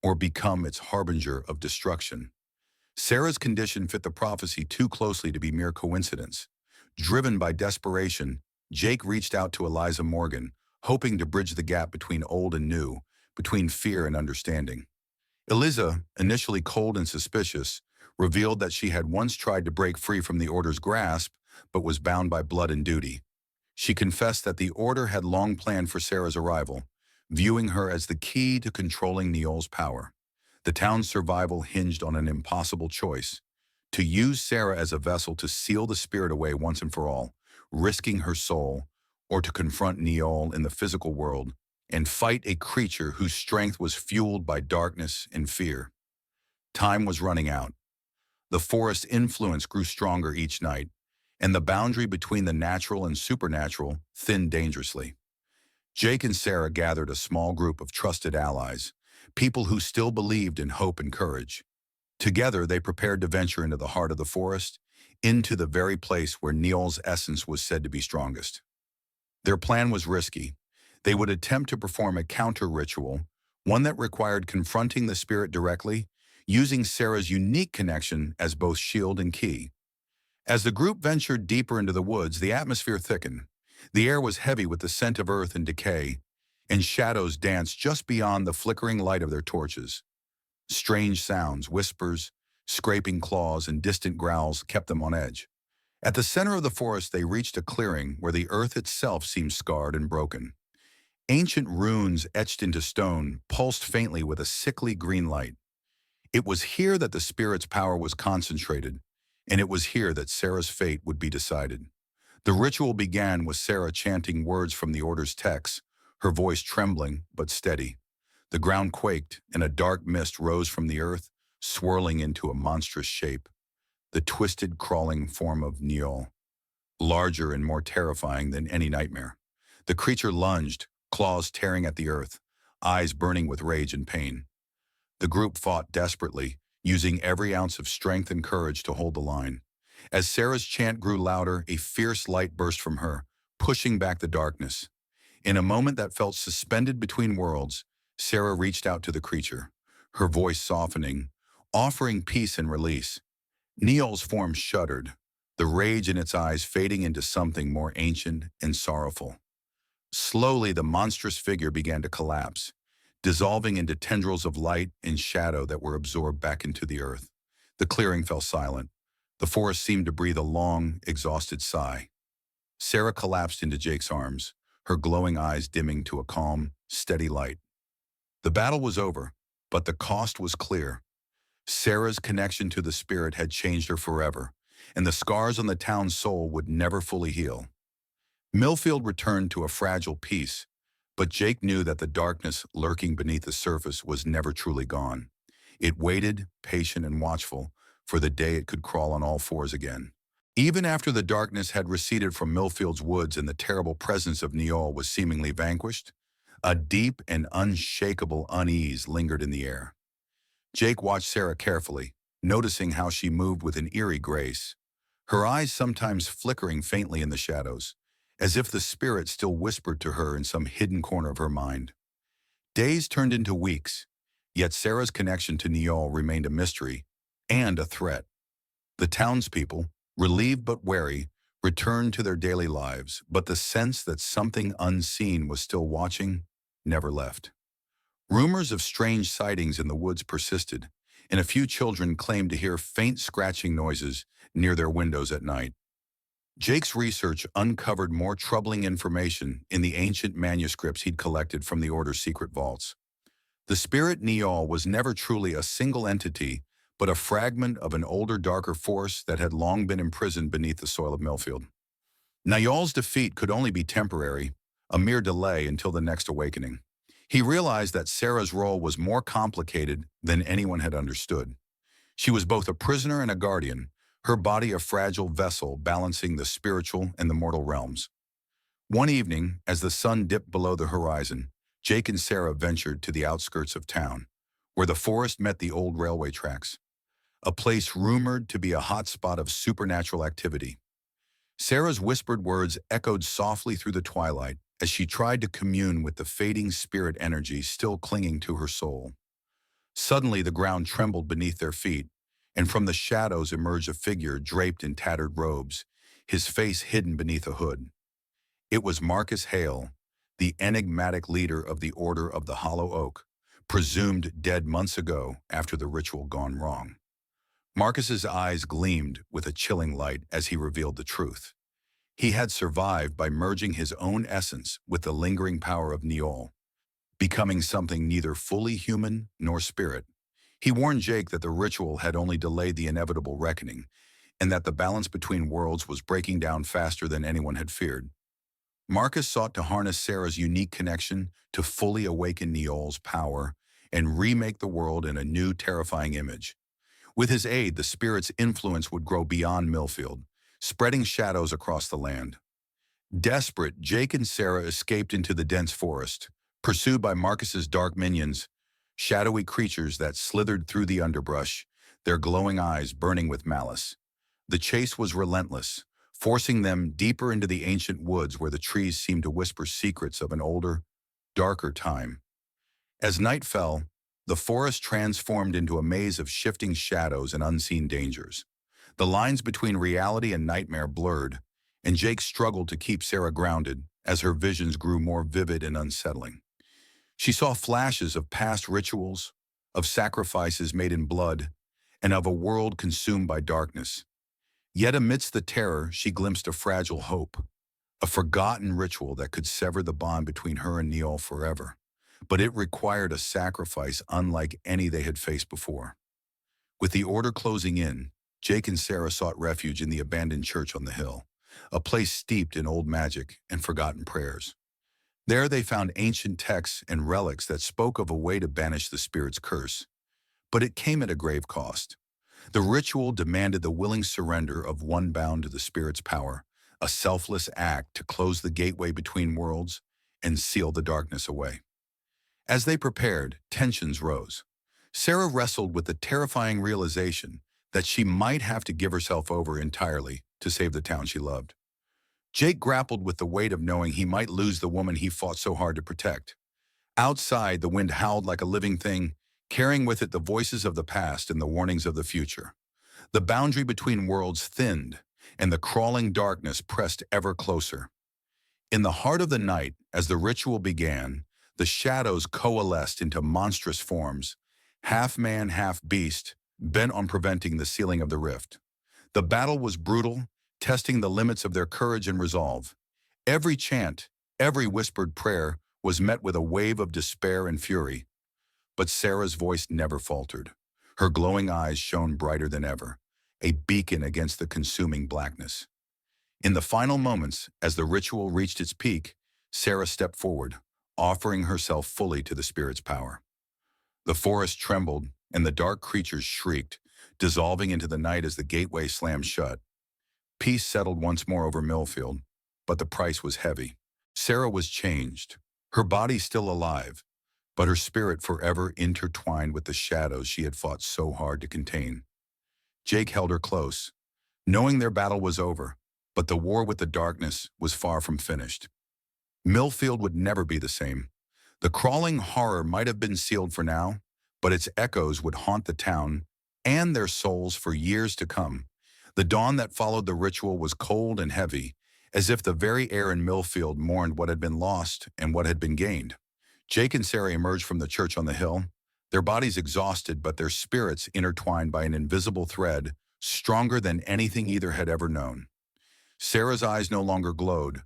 or become its harbinger of destruction. Sarah's condition fit the prophecy too closely to be mere coincidence. Driven by desperation, Jake reached out to Eliza Morgan, hoping to bridge the gap between old and new, between fear and understanding. Eliza, initially cold and suspicious, revealed that she had once tried to break free from the Order's grasp, but was bound by blood and duty. She confessed that the Order had long planned for Sarah's arrival, viewing her as the key to controlling Niall's power. The town's survival hinged on an impossible choice: to use Sarah as a vessel to seal the spirit away once and for all, risking her soul, or to confront Niall in the physical world and fight a creature whose strength was fueled by darkness and fear. Time was running out. The forest's influence grew stronger each night, and the boundary between the natural and supernatural thinned dangerously. Jake and Sarah gathered a small group of trusted allies, people who still believed in hope and courage. Together, they prepared to venture into the heart of the forest, into the very place where Niall's essence was said to be strongest. Their plan was risky. They would attempt to perform a counter-ritual, one that required confronting the spirit directly, using Sarah's unique connection as both shield and key. As the group ventured deeper into the woods, the atmosphere thickened. The air was heavy with the scent of earth and decay, and shadows danced just beyond the flickering light of their torches. Strange sounds, whispers, scraping claws, and distant growls kept them on edge. At the center of the forest, they reached a clearing where the earth itself seemed scarred and broken. Ancient runes etched into stone pulsed faintly with a sickly green light. It was here that the spirit's power was concentrated, and it was here that Sarah's fate would be decided. The ritual began with Sarah chanting words from the Order's text, her voice trembling but steady. The ground quaked, and a dark mist rose from the earth, swirling into a monstrous shape, the twisted, crawling form of Niall, larger and more terrifying than any nightmare. The creature lunged, claws tearing at the earth, eyes burning with rage and pain. The group fought desperately, using every ounce of strength and courage to hold the line. As Sarah's chant grew louder, a fierce light burst from her, pushing back the darkness. In a moment that felt suspended between worlds, Sarah reached out to the creature, her voice softening, offering peace and release. Niall's form shuddered, the rage in its eyes fading into something more ancient and sorrowful. Slowly, the monstrous figure began to collapse, dissolving into tendrils of light and shadow that were absorbed back into the earth. The clearing fell silent. The forest seemed to breathe a long, exhausted sigh. Sarah collapsed into Jake's arms, her glowing eyes dimming to a calm, steady light. The battle was over, but the cost was clear. Sarah's connection to the spirit had changed her forever, and the scars on the town's soul would never fully heal. Millfield returned to a fragile peace, but Jake knew that the darkness lurking beneath the surface was never truly gone. It waited, patient and watchful, for the day it could crawl on all fours again. Even after the darkness had receded from Millfield's woods and the terrible presence of Niall was seemingly vanquished, a deep and unshakable unease lingered in the air. Jake watched Sarah carefully, noticing how she moved with an eerie grace, her eyes sometimes flickering faintly in the shadows, as if the spirit still whispered to her in some hidden corner of her mind. Days turned into weeks, yet Sarah's connection to Niall remained a mystery and a threat. The townspeople, relieved but wary, returned to their daily lives, but the sense that something unseen was still watching never left. Rumors of strange sightings in the woods persisted, and a few children claimed to hear faint scratching noises near their windows at night. Jake's research uncovered more troubling information in the ancient manuscripts he'd collected from the Order's secret vaults. The spirit Niall was never truly a single entity, but a fragment of an older, darker force that had long been imprisoned beneath the soil of Millfield. Niall's defeat could only be temporary, a mere delay until the next awakening. He realized that Sarah's role was more complicated than anyone had understood. She was both a prisoner and a guardian, her body a fragile vessel balancing the spiritual and the mortal realms. One evening, as the sun dipped below the horizon, Jake and Sarah ventured to the outskirts of town, where the forest met the old railway tracks, a place rumored to be a hotspot of supernatural activity. Sarah's whispered words echoed softly through the twilight as she tried to commune with the fading spirit energy still clinging to her soul. Suddenly, the ground trembled beneath their feet, and from the shadows emerged a figure draped in tattered robes, his face hidden beneath a hood. It was Marcus Hale, the enigmatic leader of the Order of the Hollow Oak, presumed dead months ago after the ritual gone wrong. Marcus's eyes gleamed with a chilling light as he revealed the truth. He had survived by merging his own essence with the lingering power of Niall, becoming something neither fully human nor spirit. He warned Jake that the ritual had only delayed the inevitable reckoning, and that the balance between worlds was breaking down faster than anyone had feared. Marcus sought to harness Sarah's unique connection to fully awaken Niall's power and remake the world in a new, terrifying image. With his aid, the spirit's influence would grow beyond Millfield, spreading shadows across the land. Desperate, Jake and Sarah escaped into the dense forest, pursued by Marcus's dark minions, shadowy creatures that slithered through the underbrush, their glowing eyes burning with malice. The chase was relentless, forcing them deeper into the ancient woods where the trees seemed to whisper secrets of an older, darker time. As night fell, the forest transformed into a maze of shifting shadows and unseen dangers. The lines between reality and nightmare blurred, and Jake struggled to keep Sarah grounded as her visions grew more vivid and unsettling. She saw flashes of past rituals, of sacrifices made in blood, and of a world consumed by darkness. Yet amidst the terror, she glimpsed a fragile hope, a forgotten ritual that could sever the bond between her and Niall forever. But it required a sacrifice unlike any they had faced before. With the order closing in, Jake and Sarah sought refuge in the abandoned church on the hill, a place steeped in old magic and forgotten prayers. There they found ancient texts and relics that spoke of a way to banish the spirit's curse. But it came at a grave cost. The ritual demanded the willing surrender of one bound to the spirit's power, a selfless act to close the gateway between worlds and seal the darkness away. As they prepared, tensions rose. Sarah wrestled with the terrifying realization that she might have to give herself over entirely to save the town she loved. Jake grappled with the weight of knowing he might lose the woman he fought so hard to protect. Outside, the wind howled like a living thing, carrying with it the voices of the past and the warnings of the future. The boundary between worlds thinned, and the crawling darkness pressed ever closer. In the heart of the night, as the ritual began, the shadows coalesced into monstrous forms, half man, half beast, bent on preventing the sealing of the rift. The battle was brutal, testing the limits of their courage and resolve. Every chant, every whispered prayer was met with a wave of despair and fury. But Sarah's voice never faltered. Her glowing eyes shone brighter than ever, a beacon against the consuming blackness. In the final moments, as the ritual reached its peak, Sarah stepped forward, offering herself fully to the spirit's power. The forest trembled, and the dark creatures shrieked, dissolving into the night as the gateway slammed shut. Peace settled once more over Millfield, but the price was heavy. Sarah was changed, her body still alive, but her spirit forever intertwined with the shadows she had fought so hard to contain. Jake held her close, knowing their battle was over, but the war with the darkness was far from finished. Millfield would never be the same. The crawling horror might have been sealed for now, but its echoes would haunt the town and their souls for years to come. The dawn that followed the ritual was cold and heavy, as if the very air in Millfield mourned what had been lost and what had been gained. Jake and Sarah emerged from the church on the hill, their bodies exhausted but their spirits intertwined by an invisible thread, stronger than anything either had ever known. Sarah's eyes no longer glowed,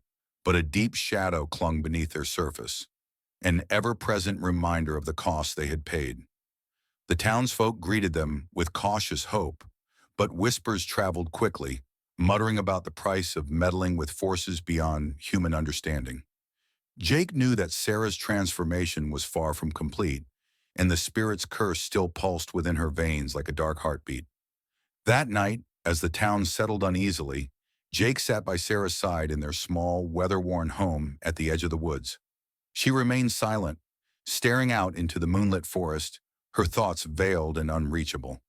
but a deep shadow clung beneath their surface, an ever-present reminder of the cost they had paid. The townsfolk greeted them with cautious hope, but whispers traveled quickly, muttering about the price of meddling with forces beyond human understanding. Jake knew that Sarah's transformation was far from complete, and the spirit's curse still pulsed within her veins like a dark heartbeat. That night, as the town settled uneasily, Jake sat by Sarah's side in their small, weather-worn home at the edge of the woods. She remained silent, staring out into the moonlit forest, her thoughts veiled and unreachable.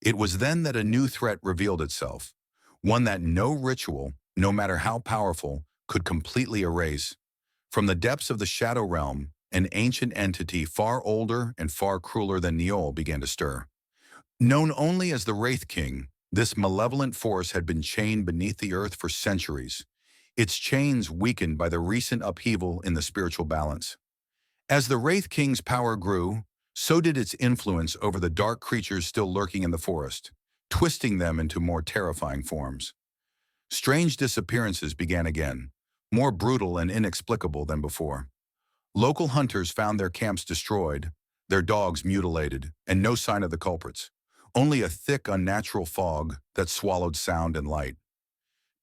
It was then that a new threat revealed itself, one that no ritual, no matter how powerful, could completely erase. From the depths of the Shadow Realm, an ancient entity far older and far crueler than Neol began to stir. Known only as the Wraith King, this malevolent force had been chained beneath the earth for centuries, its chains weakened by the recent upheaval in the spiritual balance. As the Wraith King's power grew, so did its influence over the dark creatures still lurking in the forest, twisting them into more terrifying forms. Strange disappearances began again, more brutal and inexplicable than before. Local hunters found their camps destroyed, their dogs mutilated, and no sign of the culprits. Only a thick, unnatural fog that swallowed sound and light.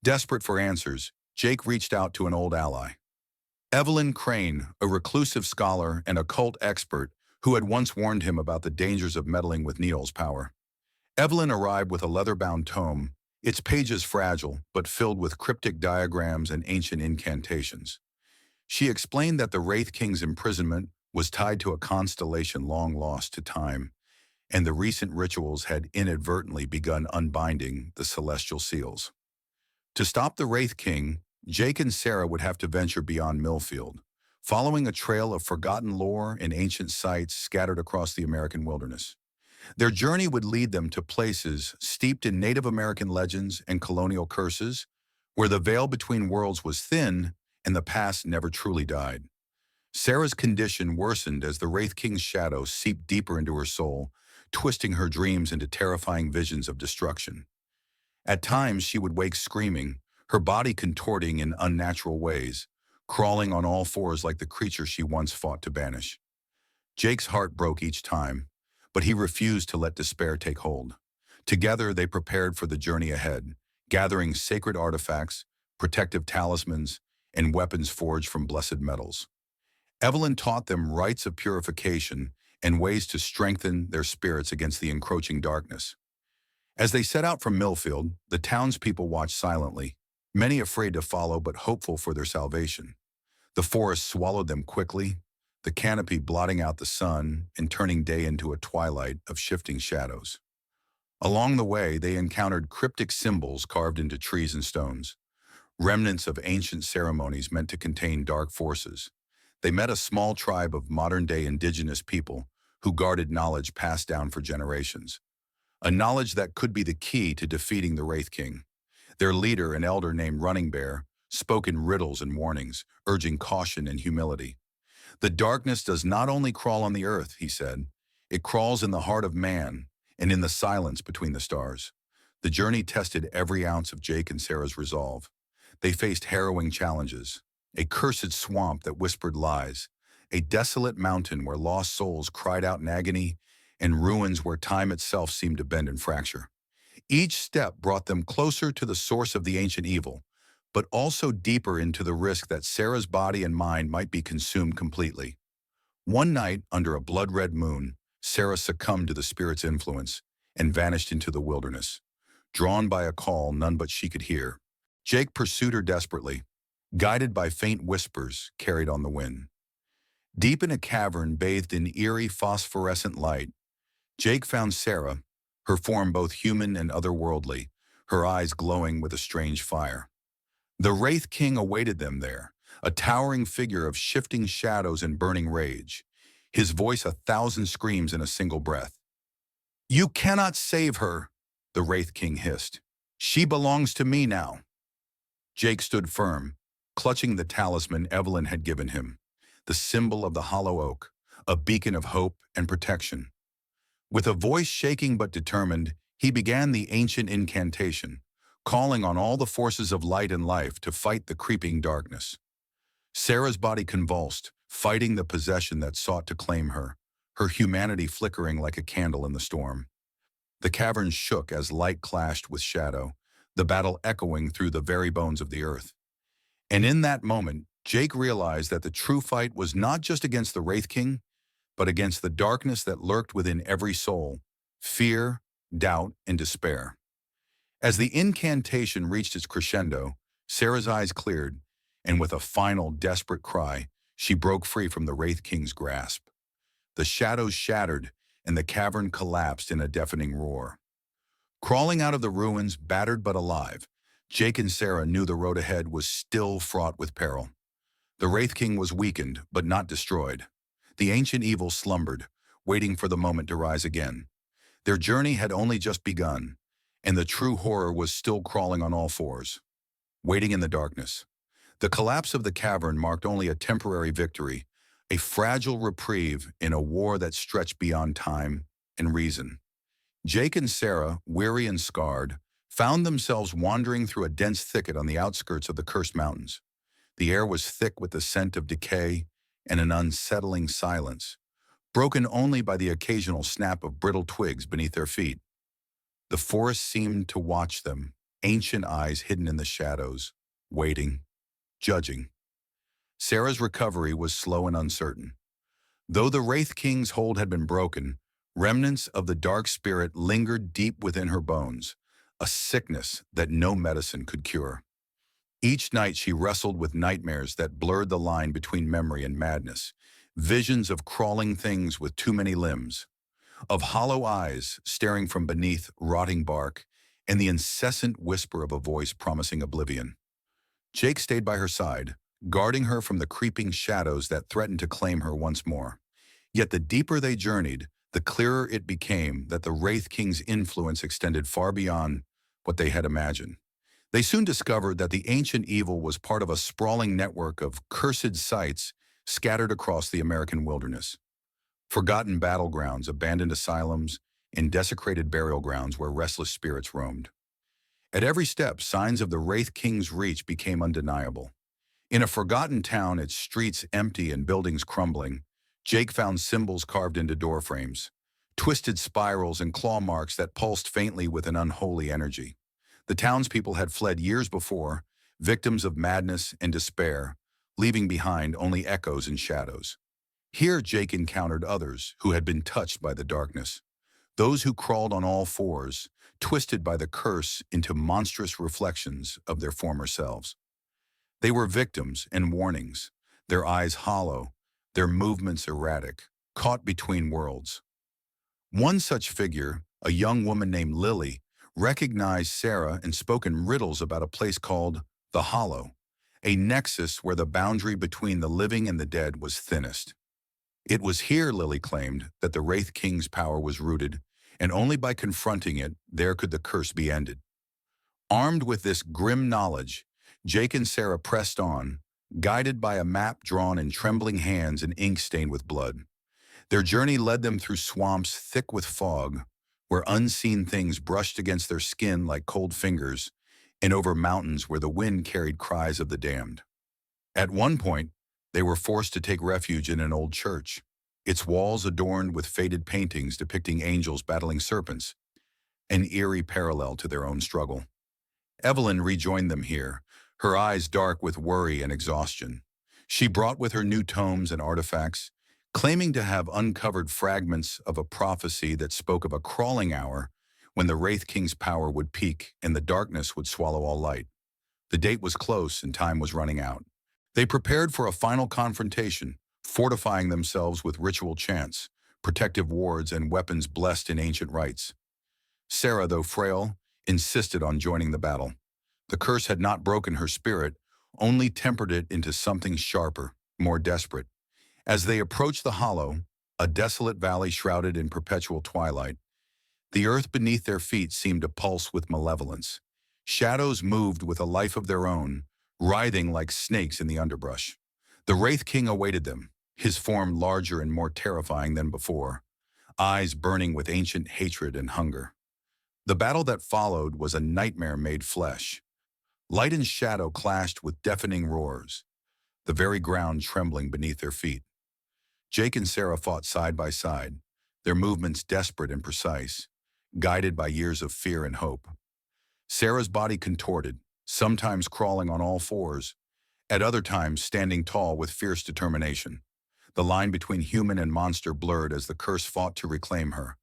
Desperate for answers, Jake reached out to an old ally. Evelyn Crane, a reclusive scholar and occult expert who had once warned him about the dangers of meddling with Neol's power. Evelyn arrived with a leather-bound tome, its pages fragile but filled with cryptic diagrams and ancient incantations. She explained that the Wraith King's imprisonment was tied to a constellation long lost to time, and the recent rituals had inadvertently begun unbinding the celestial seals. To stop the Wraith King, Jake and Sarah would have to venture beyond Millfield, following a trail of forgotten lore and ancient sites scattered across the American wilderness. Their journey would lead them to places steeped in Native American legends and colonial curses, where the veil between worlds was thin and the past never truly died. Sarah's condition worsened as the Wraith King's shadow seeped deeper into her soul, twisting her dreams into terrifying visions of destruction. At times, she would wake screaming, her body contorting in unnatural ways, crawling on all fours like the creature she once fought to banish. Jake's heart broke each time, but he refused to let despair take hold. Together, they prepared for the journey ahead, gathering sacred artifacts, protective talismans, and weapons forged from blessed metals. Evelyn taught them rites of purification and ways to strengthen their spirits against the encroaching darkness. As they set out from Millfield, the townspeople watched silently, many afraid to follow but hopeful for their salvation. The forest swallowed them quickly, the canopy blotting out the sun and turning day into a twilight of shifting shadows. Along the way, they encountered cryptic symbols carved into trees and stones, remnants of ancient ceremonies meant to contain dark forces. They met a small tribe of modern-day indigenous people who guarded knowledge passed down for generations, a knowledge that could be the key to defeating the Wraith King. Their leader, an elder named Running Bear, spoke in riddles and warnings, urging caution and humility. The darkness does not only crawl on the earth, he said, it crawls in the heart of man and in the silence between the stars. The journey tested every ounce of Jake and Sarah's resolve. They faced harrowing challenges, a cursed swamp that whispered lies, a desolate mountain where lost souls cried out in agony, and ruins where time itself seemed to bend and fracture. Each step brought them closer to the source of the ancient evil, but also deeper into the risk that Sarah's body and mind might be consumed completely. One night, under a blood-red moon, Sarah succumbed to the spirit's influence and vanished into the wilderness, drawn by a call none but she could hear. Jake pursued her desperately, guided by faint whispers carried on the wind. Deep in a cavern bathed in eerie phosphorescent light, Jake found Sarah, her form both human and otherworldly, her eyes glowing with a strange fire. The Wraith King awaited them there, a towering figure of shifting shadows and burning rage, his voice 1,000 screams in a single breath. "You cannot save her," the Wraith King hissed. "She belongs to me now." Jake stood firm, clutching the talisman Evelyn had given him, the symbol of the hollow oak, a beacon of hope and protection. With a voice shaking but determined, he began the ancient incantation, calling on all the forces of light and life to fight the creeping darkness. Sarah's body convulsed, fighting the possession that sought to claim her, her humanity flickering like a candle in the storm. The cavern shook as light clashed with shadow, the battle echoing through the very bones of the earth. And in that moment, Jake realized that the true fight was not just against the Wraith King, but against the darkness that lurked within every soul, fear, doubt, and despair. As the incantation reached its crescendo, Sarah's eyes cleared, and with a final desperate cry, she broke free from the Wraith King's grasp. The shadows shattered, and the cavern collapsed in a deafening roar. Crawling out of the ruins, battered but alive, Jake and Sarah knew the road ahead was still fraught with peril. The Wraith King was weakened, but not destroyed. The ancient evil slumbered, waiting for the moment to rise again. Their journey had only just begun, and the true horror was still crawling on all fours, waiting in the darkness. The collapse of the cavern marked only a temporary victory, a fragile reprieve in a war that stretched beyond time and reason. Jake and Sarah, weary and scarred, found themselves wandering through a dense thicket on the outskirts of the cursed mountains. The air was thick with the scent of decay and an unsettling silence, broken only by the occasional snap of brittle twigs beneath their feet. The forest seemed to watch them, ancient eyes hidden in the shadows, waiting, judging. Sarah's recovery was slow and uncertain. Though the Wraith King's hold had been broken, remnants of the dark spirit lingered deep within her bones, a sickness that no medicine could cure. Each night she wrestled with nightmares that blurred the line between memory and madness, visions of crawling things with too many limbs, of hollow eyes staring from beneath rotting bark, and the incessant whisper of a voice promising oblivion. Jake stayed by her side, guarding her from the creeping shadows that threatened to claim her once more. Yet the deeper they journeyed, the clearer it became that the Wraith King's influence extended far beyond what they had imagined. They soon discovered that the ancient evil was part of a sprawling network of cursed sites scattered across the American wilderness. Forgotten battlegrounds, abandoned asylums, and desecrated burial grounds where restless spirits roamed. At every step, signs of the Wraith King's reach became undeniable. In a forgotten town, its streets empty and buildings crumbling, Jake found symbols carved into doorframes, twisted spirals and claw marks that pulsed faintly with an unholy energy. The townspeople had fled years before, victims of madness and despair, leaving behind only echoes and shadows. Here Jake encountered others who had been touched by the darkness, those who crawled on all fours, twisted by the curse into monstrous reflections of their former selves. They were victims and warnings, their eyes hollow, their movements erratic, caught between worlds. One such figure, a young woman named Lily, recognized Sarah and spoke in riddles about a place called the Hollow, a nexus where the boundary between the living and the dead was thinnest. It was here, Lily claimed, that the Wraith King's power was rooted, and only by confronting it there could the curse be ended. Armed with this grim knowledge, Jake and Sarah pressed on, guided by a map drawn in trembling hands and ink stained with blood. Their journey led them through swamps thick with fog, where unseen things brushed against their skin like cold fingers, and over mountains where the wind carried cries of the damned. At one point, they were forced to take refuge in an old church, its walls adorned with faded paintings depicting angels battling serpents, an eerie parallel to their own struggle. Evelyn rejoined them here, her eyes dark with worry and exhaustion. She brought with her new tomes and artifacts, claiming to have uncovered fragments of a prophecy that spoke of a crawling hour when the Wraith King's power would peak and the darkness would swallow all light. The date was close and time was running out. They prepared for a final confrontation, fortifying themselves with ritual chants, protective wards, and weapons blessed in ancient rites. Sarah, though frail, insisted on joining the battle. The curse had not broken her spirit, only tempered it into something sharper, more desperate. As they approached the hollow, a desolate valley shrouded in perpetual twilight, the earth beneath their feet seemed to pulse with malevolence. Shadows moved with a life of their own, writhing like snakes in the underbrush. The Wraith King awaited them, his form larger and more terrifying than before, eyes burning with ancient hatred and hunger. The battle that followed was a nightmare made flesh. Light and shadow clashed with deafening roars, the very ground trembling beneath their feet. Jake and Sarah fought side by side, their movements desperate and precise, guided by years of fear and hope. Sarah's body contorted, sometimes crawling on all fours, at other times standing tall with fierce determination. The line between human and monster blurred as the curse fought to reclaim her,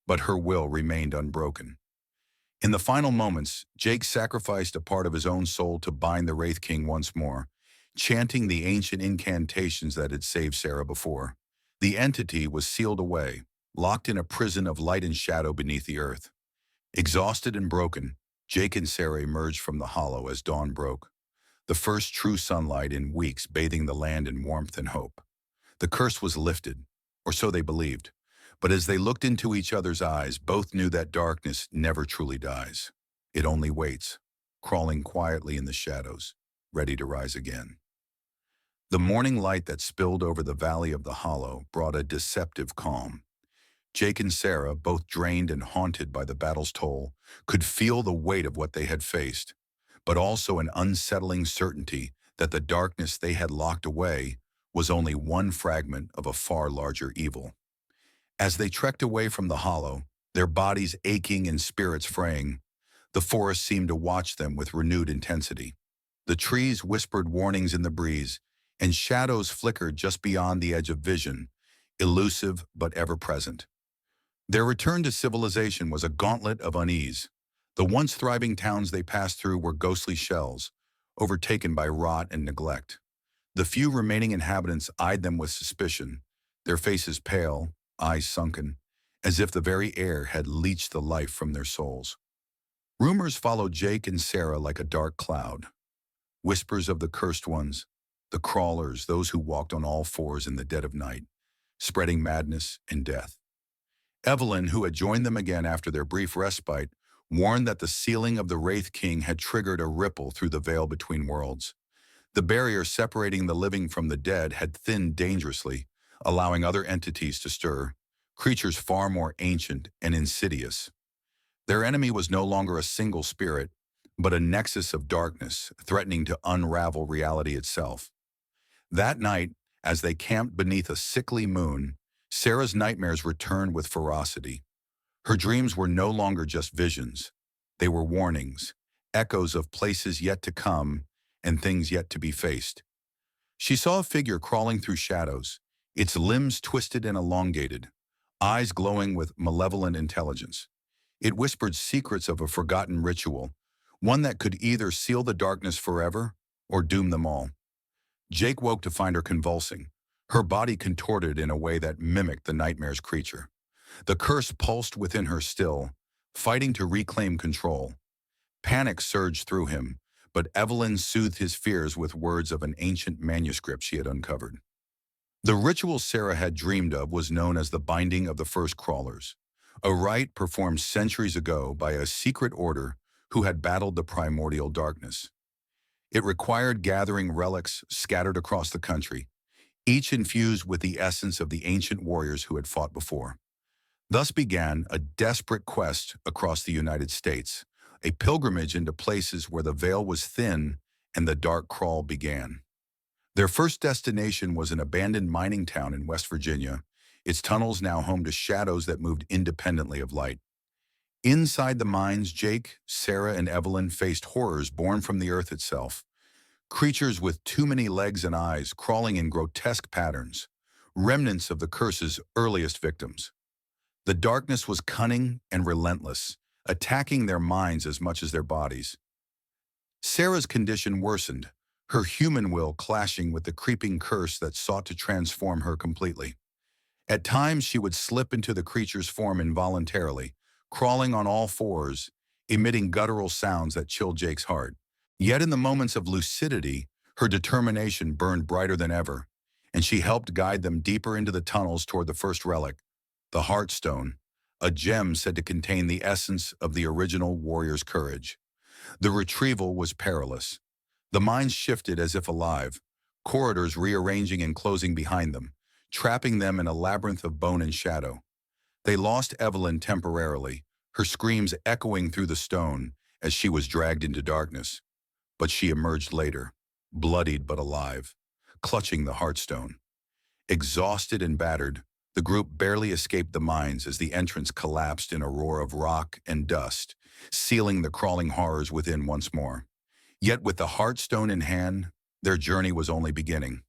but her will remained unbroken. In the final moments, Jake sacrificed a part of his own soul to bind the Wraith King once more, chanting the ancient incantations that had saved Sarah before. The entity was sealed away, locked in a prison of light and shadow beneath the earth. Exhausted and broken, Jake and Sarah emerged from the hollow as dawn broke, the first true sunlight in weeks bathing the land in warmth and hope. The curse was lifted, or so they believed. But as they looked into each other's eyes, both knew that darkness never truly dies. It only waits, crawling quietly in the shadows, ready to rise again. The morning light that spilled over the valley of the hollow brought a deceptive calm. Jake and Sarah, both drained and haunted by the battle's toll, could feel the weight of what they had faced, but also an unsettling certainty that the darkness they had locked away was only one fragment of a far larger evil. As they trekked away from the hollow, their bodies aching and spirits fraying, the forest seemed to watch them with renewed intensity. The trees whispered warnings in the breeze, and shadows flickered just beyond the edge of vision, elusive but ever-present. Their return to civilization was a gauntlet of unease. The once thriving towns they passed through were ghostly shells, overtaken by rot and neglect. The few remaining inhabitants eyed them with suspicion, their faces pale, eyes sunken, as if the very air had leached the life from their souls. Rumors followed Jake and Sarah like a dark cloud. Whispers of the cursed ones, the crawlers, those who walked on all fours in the dead of night, spreading madness and death. Evelyn, who had joined them again after their brief respite, warned that the sealing of the Wraith King had triggered a ripple through the veil between worlds. The barrier separating the living from the dead had thinned dangerously, allowing other entities to stir, creatures far more ancient and insidious. Their enemy was no longer a single spirit, but a nexus of darkness threatening to unravel reality itself. That night, as they camped beneath a sickly moon, Sarah's nightmares returned with ferocity. Her dreams were no longer just visions. They were warnings, echoes of places yet to come and things yet to be faced. She saw a figure crawling through shadows, its limbs twisted and elongated, eyes glowing with malevolent intelligence. It whispered secrets of a forgotten ritual, one that could either seal the darkness forever or doom them all. Jake woke to find her convulsing, her body contorted in a way that mimicked the nightmare's creature. The curse pulsed within her still, fighting to reclaim control. Panic surged through him, but Evelyn soothed his fears with words of an ancient manuscript she had uncovered. The ritual Sarah had dreamed of was known as the Binding of the First Crawlers, a rite performed centuries ago by a secret order who had battled the primordial darkness. It required gathering relics scattered across the country, each infused with the essence of the ancient warriors who had fought before. Thus began a desperate quest across the United States, a pilgrimage into places where the veil was thin and the dark crawl began. Their first destination was an abandoned mining town in West Virginia, its tunnels now home to shadows that moved independently of light. Inside the mines, Jake, Sarah, and Evelyn faced horrors born from the earth itself. Creatures with too many legs and eyes crawling in grotesque patterns, remnants of the curse's earliest victims. The darkness was cunning and relentless, attacking their minds as much as their bodies. Sarah's condition worsened, her human will clashing with the creeping curse that sought to transform her completely. At times, she would slip into the creature's form involuntarily, crawling on all fours, emitting guttural sounds that chilled Jake's heart. Yet in the moments of lucidity, her determination burned brighter than ever, and she helped guide them deeper into the tunnels toward the first relic, the Heartstone, a gem said to contain the essence of the original warrior's courage. The retrieval was perilous. The mines shifted as if alive, corridors rearranging and closing behind them, trapping them in a labyrinth of bone and shadow. They lost Evelyn temporarily, her screams echoing through the stone as she was dragged into darkness. But she emerged later, bloodied but alive, clutching the Heartstone. Exhausted and battered, the group barely escaped the mines as the entrance collapsed in a roar of rock and dust, sealing the crawling horrors within once more. Yet with the Heartstone in hand, their journey was only beginning.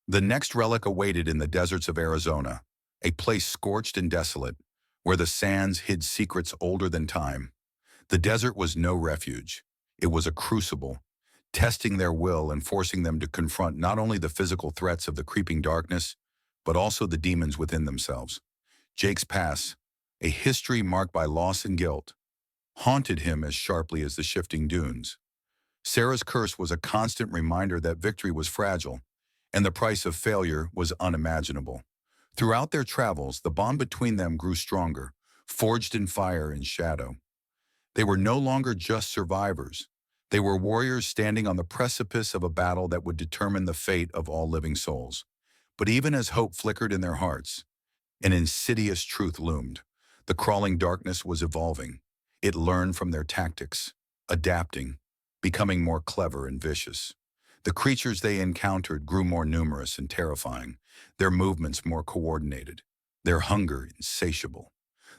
The next relic awaited in the deserts of Arizona, a place scorched and desolate, where the sands hid secrets older than time. The desert was no refuge. It was a crucible, testing their will and forcing them to confront not only the physical threats of the creeping darkness, but also the demons within themselves. Jake's Pass, a history marked by loss and guilt, haunted him as sharply as the shifting dunes. Sarah's curse was a constant reminder that victory was fragile, and the price of failure was unimaginable. Throughout their travels, the bond between them grew stronger, forged in fire and shadow. They were no longer just survivors. They were warriors standing on the precipice of a battle that would determine the fate of all living souls. But even as hope flickered in their hearts, an insidious truth loomed. The crawling darkness was evolving. It learned from their tactics, adapting, becoming more clever and vicious. The creatures they encountered grew more numerous and terrifying, their movements more coordinated, their hunger insatiable.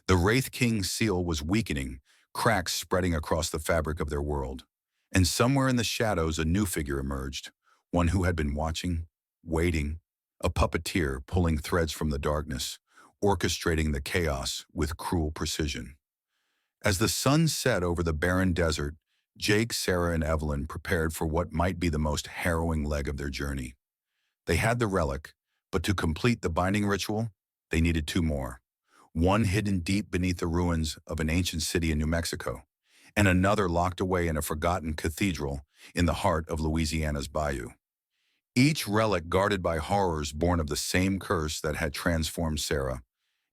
The Wraith King's seal was weakening, cracks spreading across the fabric of their world. And somewhere in the shadows a new figure emerged, one who had been watching, waiting, a puppeteer pulling threads from the darkness, orchestrating the chaos with cruel precision. As the sun set over the barren desert, Jake, Sarah, and Evelyn prepared for what might be the most harrowing leg of their journey. They had the relic, but to complete the binding ritual, they needed two more. One hidden deep beneath the ruins of an ancient city in New Mexico, and another locked away in a forgotten cathedral in the heart of Louisiana's bayou. Each relic guarded by horrors born of the same curse that had transformed Sarah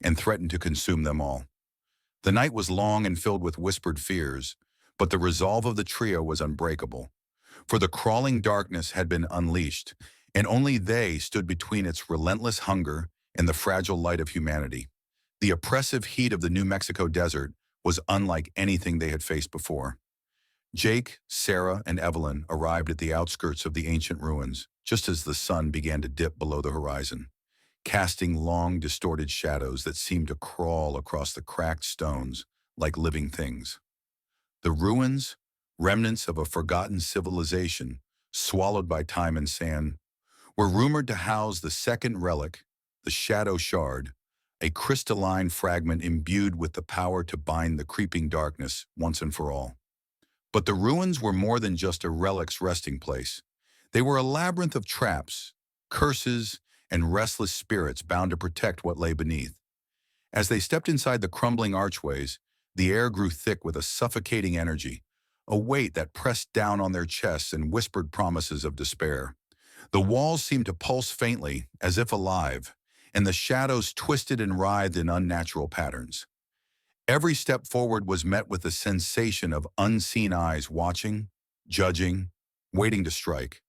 and threatened to consume them all. The night was long and filled with whispered fears, but the resolve of the trio was unbreakable. For the crawling darkness had been unleashed, and only they stood between its relentless hunger and the fragile light of humanity. The oppressive heat of the New Mexico desert was unlike anything they had faced before. Jake, Sarah, and Evelyn arrived at the outskirts of the ancient ruins, just as the sun began to dip below the horizon, casting long, distorted shadows that seemed to crawl across the cracked stones like living things. The ruins, remnants of a forgotten civilization, swallowed by time and sand, were rumored to house the second relic, the Shadow Shard, a crystalline fragment imbued with the power to bind the creeping darkness once and for all. But the ruins were more than just a relic's resting place. They were a labyrinth of traps, curses, and restless spirits bound to protect what lay beneath. As they stepped inside the crumbling archways, the air grew thick with a suffocating energy, a weight that pressed down on their chests and whispered promises of despair. The walls seemed to pulse faintly, as if alive, and the shadows twisted and writhed in unnatural patterns. Every step forward was met with the sensation of unseen eyes watching, judging, waiting to strike.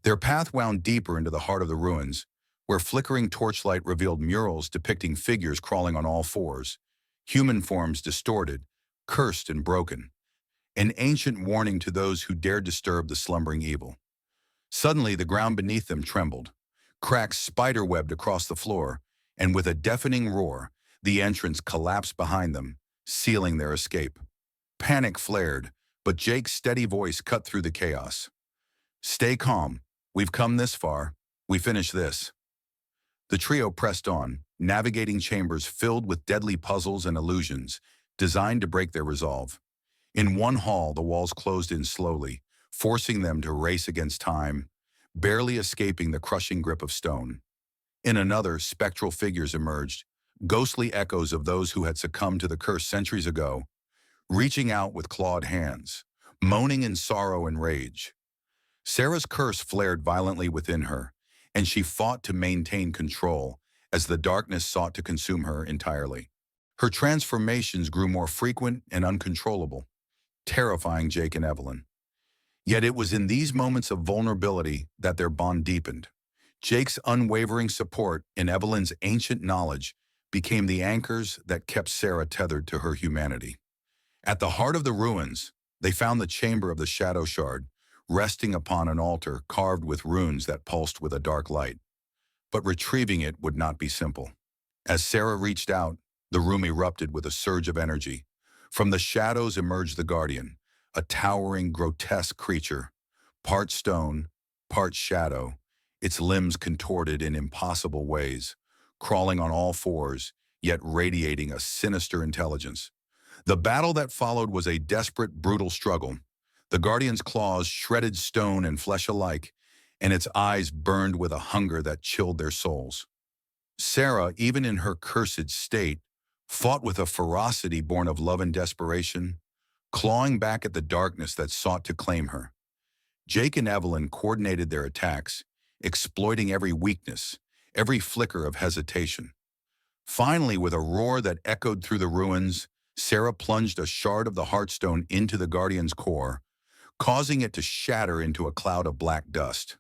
Their path wound deeper into the heart of the ruins, where flickering torchlight revealed murals depicting figures crawling on all fours, human forms distorted, cursed and broken, an ancient warning to those who dared disturb the slumbering evil. Suddenly, the ground beneath them trembled. Cracks spiderwebbed across the floor, and with a deafening roar, the entrance collapsed behind them, sealing their escape. Panic flared, but Jake's steady voice cut through the chaos. "Stay calm. We've come this far. We finish this." The trio pressed on, navigating chambers filled with deadly puzzles and illusions, designed to break their resolve. In one hall, the walls closed in slowly, forcing them to race against time, barely escaping the crushing grip of stone. In another, spectral figures emerged, ghostly echoes of those who had succumbed to the curse centuries ago, reaching out with clawed hands, moaning in sorrow and rage. Sarah's curse flared violently within her, and she fought to maintain control as the darkness sought to consume her entirely. Her transformations grew more frequent and uncontrollable, terrifying Jake and Evelyn. Yet it was in these moments of vulnerability that their bond deepened. Jake's unwavering support and Evelyn's ancient knowledge became the anchors that kept Sarah tethered to her humanity. At the heart of the ruins, they found the chamber of the Shadow Shard, resting upon an altar carved with runes that pulsed with a dark light. But retrieving it would not be simple. As Sarah reached out, the room erupted with a surge of energy. From the shadows emerged the Guardian, a towering, grotesque creature, part stone, part shadow, its limbs contorted in impossible ways, crawling on all fours, yet radiating a sinister intelligence. The battle that followed was a desperate, brutal struggle. The Guardian's claws shredded stone and flesh alike, and its eyes burned with a hunger that chilled their souls. Sarah, even in her cursed state, fought with a ferocity born of love and desperation, clawing back at the darkness that sought to claim her. Jake and Evelyn coordinated their attacks, exploiting every weakness, every flicker of hesitation. Finally, with a roar that echoed through the ruins, Sarah plunged a shard of the Heartstone into the Guardian's core, causing it to shatter into a cloud of black dust.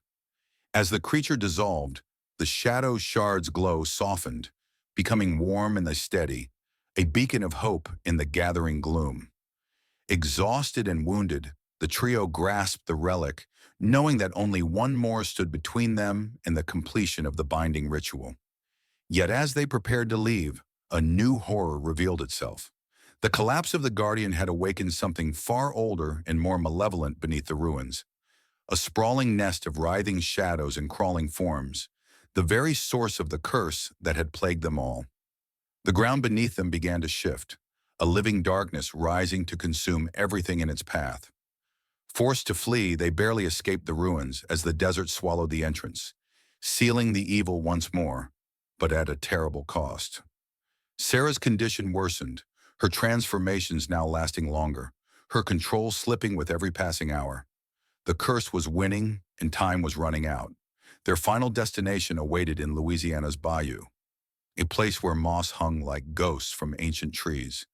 As the creature dissolved, the shadow shard's glow softened, becoming warm and steady, a beacon of hope in the gathering gloom. Exhausted and wounded, the trio grasped the relic, knowing that only one more stood between them and the completion of the binding ritual. Yet as they prepared to leave, a new horror revealed itself. The collapse of the Guardian had awakened something far older and more malevolent beneath the ruins. A sprawling nest of writhing shadows and crawling forms, the very source of the curse that had plagued them all. The ground beneath them began to shift, a living darkness rising to consume everything in its path. Forced to flee, they barely escaped the ruins as the desert swallowed the entrance, sealing the evil once more, but at a terrible cost. Sarah's condition worsened, her transformations now lasting longer, her control slipping with every passing hour. The curse was winning, and time was running out. Their final destination awaited in Louisiana's bayou, a place where moss hung like ghosts from ancient trees,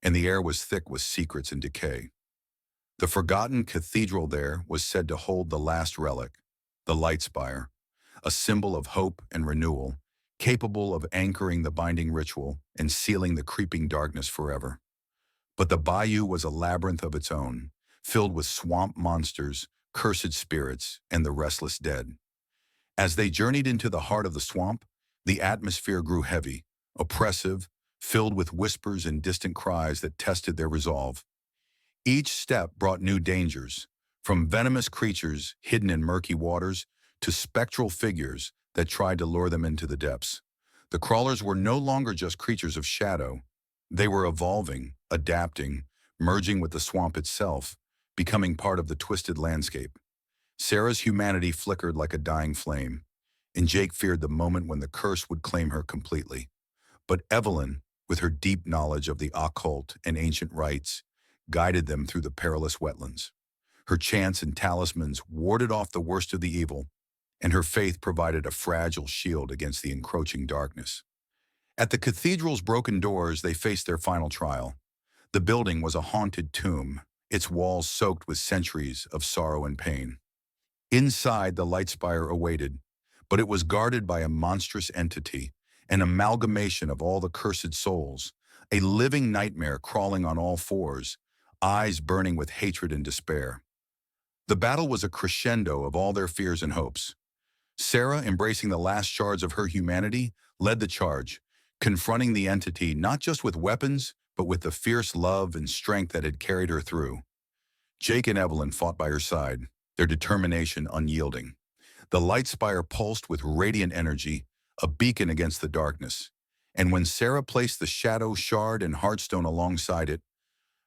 and the air was thick with secrets and decay. The forgotten cathedral there was said to hold the last relic, the light spire, a symbol of hope and renewal, capable of anchoring the binding ritual and sealing the creeping darkness forever. But the bayou was a labyrinth of its own, filled with swamp monsters, cursed spirits, and the restless dead. As they journeyed into the heart of the swamp, the atmosphere grew heavy, oppressive, filled with whispers and distant cries that tested their resolve. Each step brought new dangers, from venomous creatures hidden in murky waters to spectral figures that tried to lure them into the depths. The crawlers were no longer just creatures of shadow. They were evolving, adapting, merging with the swamp itself, becoming part of the twisted landscape. Sarah's humanity flickered like a dying flame, and Jake feared the moment when the curse would claim her completely. But Evelyn, with her deep knowledge of the occult and ancient rites, guided them through the perilous wetlands. Her chants and talismans warded off the worst of the evil, and her faith provided a fragile shield against the encroaching darkness. At the cathedral's broken doors, they faced their final trial. The building was a haunted tomb, its walls soaked with centuries of sorrow and pain. Inside, the light spire awaited, but it was guarded by a monstrous entity, an amalgamation of all the cursed souls, a living nightmare crawling on all fours, eyes burning with hatred and despair. The battle was a crescendo of all their fears and hopes. Sarah, embracing the last shards of her humanity, led the charge, confronting the entity not just with weapons, but with the fierce love and strength that had carried her through. Jake and Evelyn fought by her side, their determination unyielding. The light spire pulsed with radiant energy, a beacon against the darkness. And when Sarah placed the shadow shard and heartstone alongside it,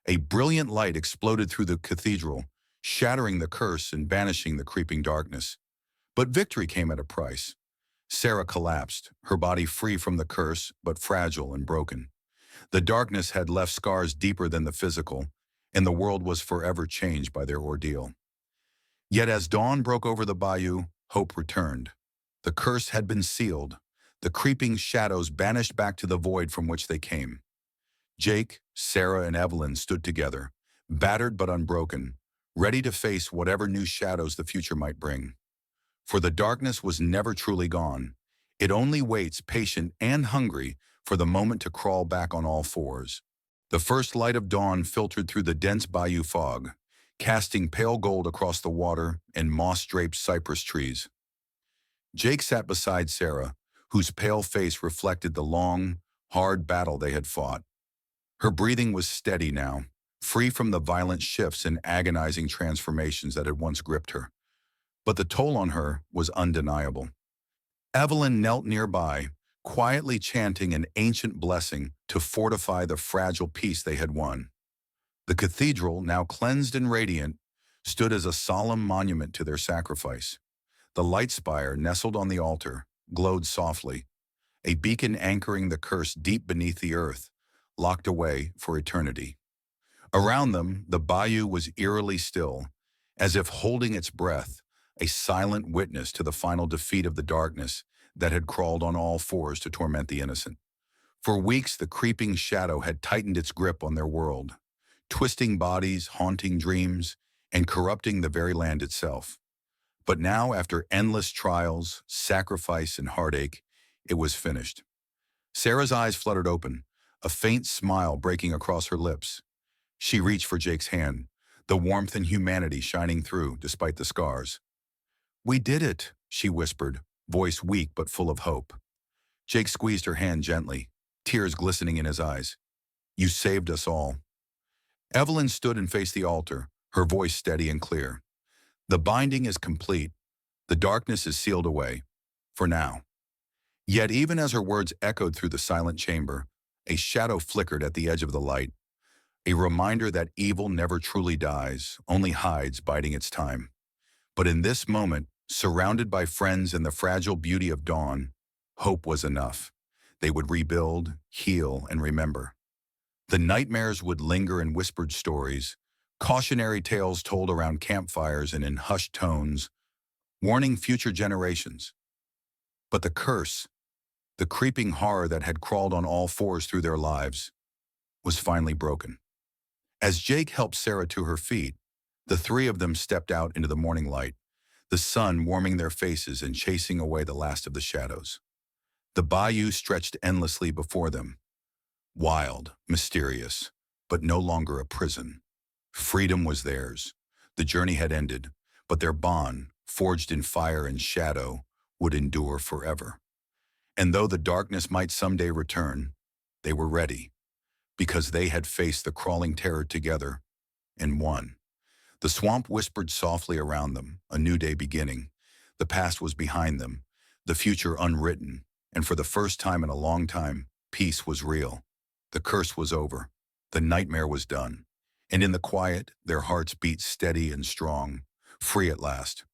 a brilliant light exploded through the cathedral, shattering the curse and banishing the creeping darkness. But victory came at a price. Sarah collapsed, her body free from the curse, but fragile and broken. The darkness had left scars deeper than the physical, and the world was forever changed by their ordeal. Yet as dawn broke over the bayou, hope returned. The curse had been sealed, the creeping shadows banished back to the void from which they came. Jake, Sarah, and Evelyn stood together, battered but unbroken, ready to face whatever new shadows the future might bring. For the darkness was never truly gone. It only waits, patient and hungry, for the moment to crawl back on all fours. The first light of dawn filtered through the dense bayou fog, casting pale gold across the water and moss-draped cypress trees. Jake sat beside Sarah, whose pale face reflected the long, hard battle they had fought. Her breathing was steady now, free from the violent shifts and agonizing transformations that had once gripped her. But the toll on her was undeniable. Evelyn knelt nearby, quietly chanting an ancient blessing to fortify the fragile peace they had won. The cathedral, now cleansed and radiant, stood as a solemn monument to their sacrifice. The light spire, nestled on the altar, glowed softly, a beacon anchoring the curse deep beneath the earth, locked away for eternity. Around them, the bayou was eerily still, as if holding its breath, a silent witness to the final defeat of the darkness that had crawled on all fours to torment the innocent. For weeks, the creeping shadow had tightened its grip on their world, twisting bodies, haunting dreams, and corrupting the very land itself. But now, after endless trials, sacrifice, and heartache, it was finished. Sarah's eyes fluttered open, a faint smile breaking across her lips. She reached for Jake's hand, the warmth and humanity shining through despite the scars. "We did it," she whispered, voice weak but full of hope. Jake squeezed her hand gently, tears glistening in his eyes. "You saved us all." Evelyn stood and faced the altar, her voice steady and clear. "The binding is complete. The darkness is sealed away. For now." Yet even as her words echoed through the silent chamber, a shadow flickered at the edge of the light, a reminder that evil never truly dies, only hides, biding its time. But in this moment, surrounded by friends and the fragile beauty of dawn, hope was enough. They would rebuild, heal, and remember. The nightmares would linger in whispered stories, cautionary tales told around campfires and in hushed tones, warning future generations. But the curse, the creeping horror that had crawled on all fours through their lives, was finally broken. As Jake helped Sarah to her feet, the three of them stepped out into the morning light, the sun warming their faces and chasing away the last of the shadows. The bayou stretched endlessly before them, wild, mysterious, but no longer a prison. Freedom was theirs. The journey had ended, but their bond, forged in fire and shadow, would endure forever. And though the darkness might someday return, they were ready, because they had faced the crawling terror together and won. The swamp whispered softly around them, a new day beginning. The past was behind them, the future unwritten, and for the first time in a long time, peace was real. The curse was over. The nightmare was done. And in the quiet, their hearts beat steady and strong, free at last.